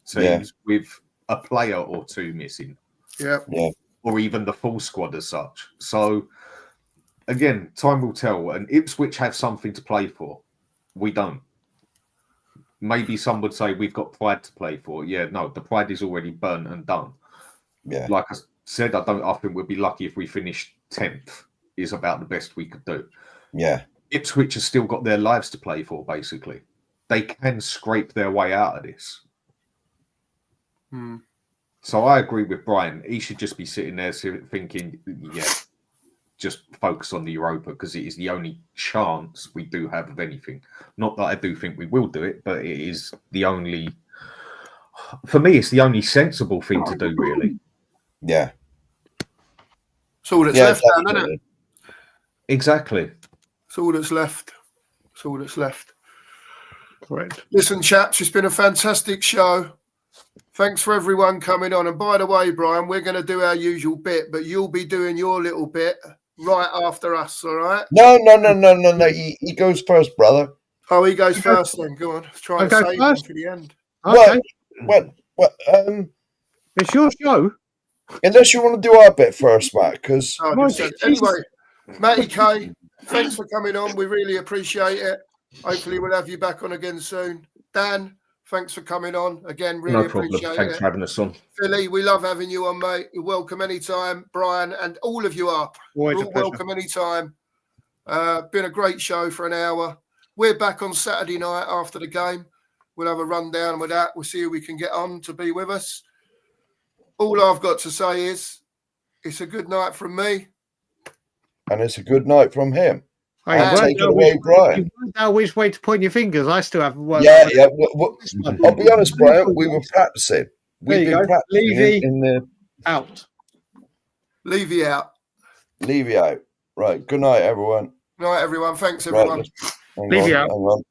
teams with a player or two missing. Yeah. Or even the full squad as such. So, again, time will tell. And Ipswich have something to play for. We don't. Maybe some would say we've got pride to play for. Yeah, no, the pride is already burnt and done. Yeah. Like I said, I think we'd be lucky if we finished 10th is about the best we could do. Yeah. Ipswich has still got their lives to play for, basically. They can scrape their way out of this. So I agree with Brian. He should just be sitting there thinking, just focus on the Europa because it is the only chance we do have of anything. Not that I do think we will do it, but it is the only... For me, it's the only sensible thing to do, really. Yeah. It's all that's Yeah, left, Dan, isn't it? definitely. Exactly. It's all that's left. It's all that's left. Correct. Listen, chaps, it's been a fantastic show. Thanks for everyone coming on. And by the way, Brian, we're going to do our usual bit, but you'll be doing your little bit right after us, all right? No. He goes first, brother. Oh, he goes first then. Go on. Try I and go save him first? for the end. Okay. Well, It's your show. unless you want to do our bit first, Matt, because Oh, Well, just said- anyway, Matty K, thanks for coming on. We really appreciate it. Hopefully, we'll have you back on again soon. Dan, thanks for coming on again. Really No problem. appreciate Thanks it. for having us on. Philly, we love having you on, mate. You're welcome anytime. Brian, and all of you are. Always You're a all pleasure. welcome anytime. Been a great show for an hour. We're back on Saturday night after the game. We'll have a rundown with that. We'll see who we can get on to be with us. All I've got to say is it's a good night from me. and it's a good night from him. Hey, I'll you take weren't it away, Brian. You weren't know which way to point your fingers. I still haven't worked Yeah, out. yeah. I'll be honest, Brian. We were practicing. There We've you been go. practicing Levy. in the Out. Leave you out. leave you out. Right. Good night, everyone. Night, everyone. Thanks, Right, everyone. hang Leave on, you out. hang on.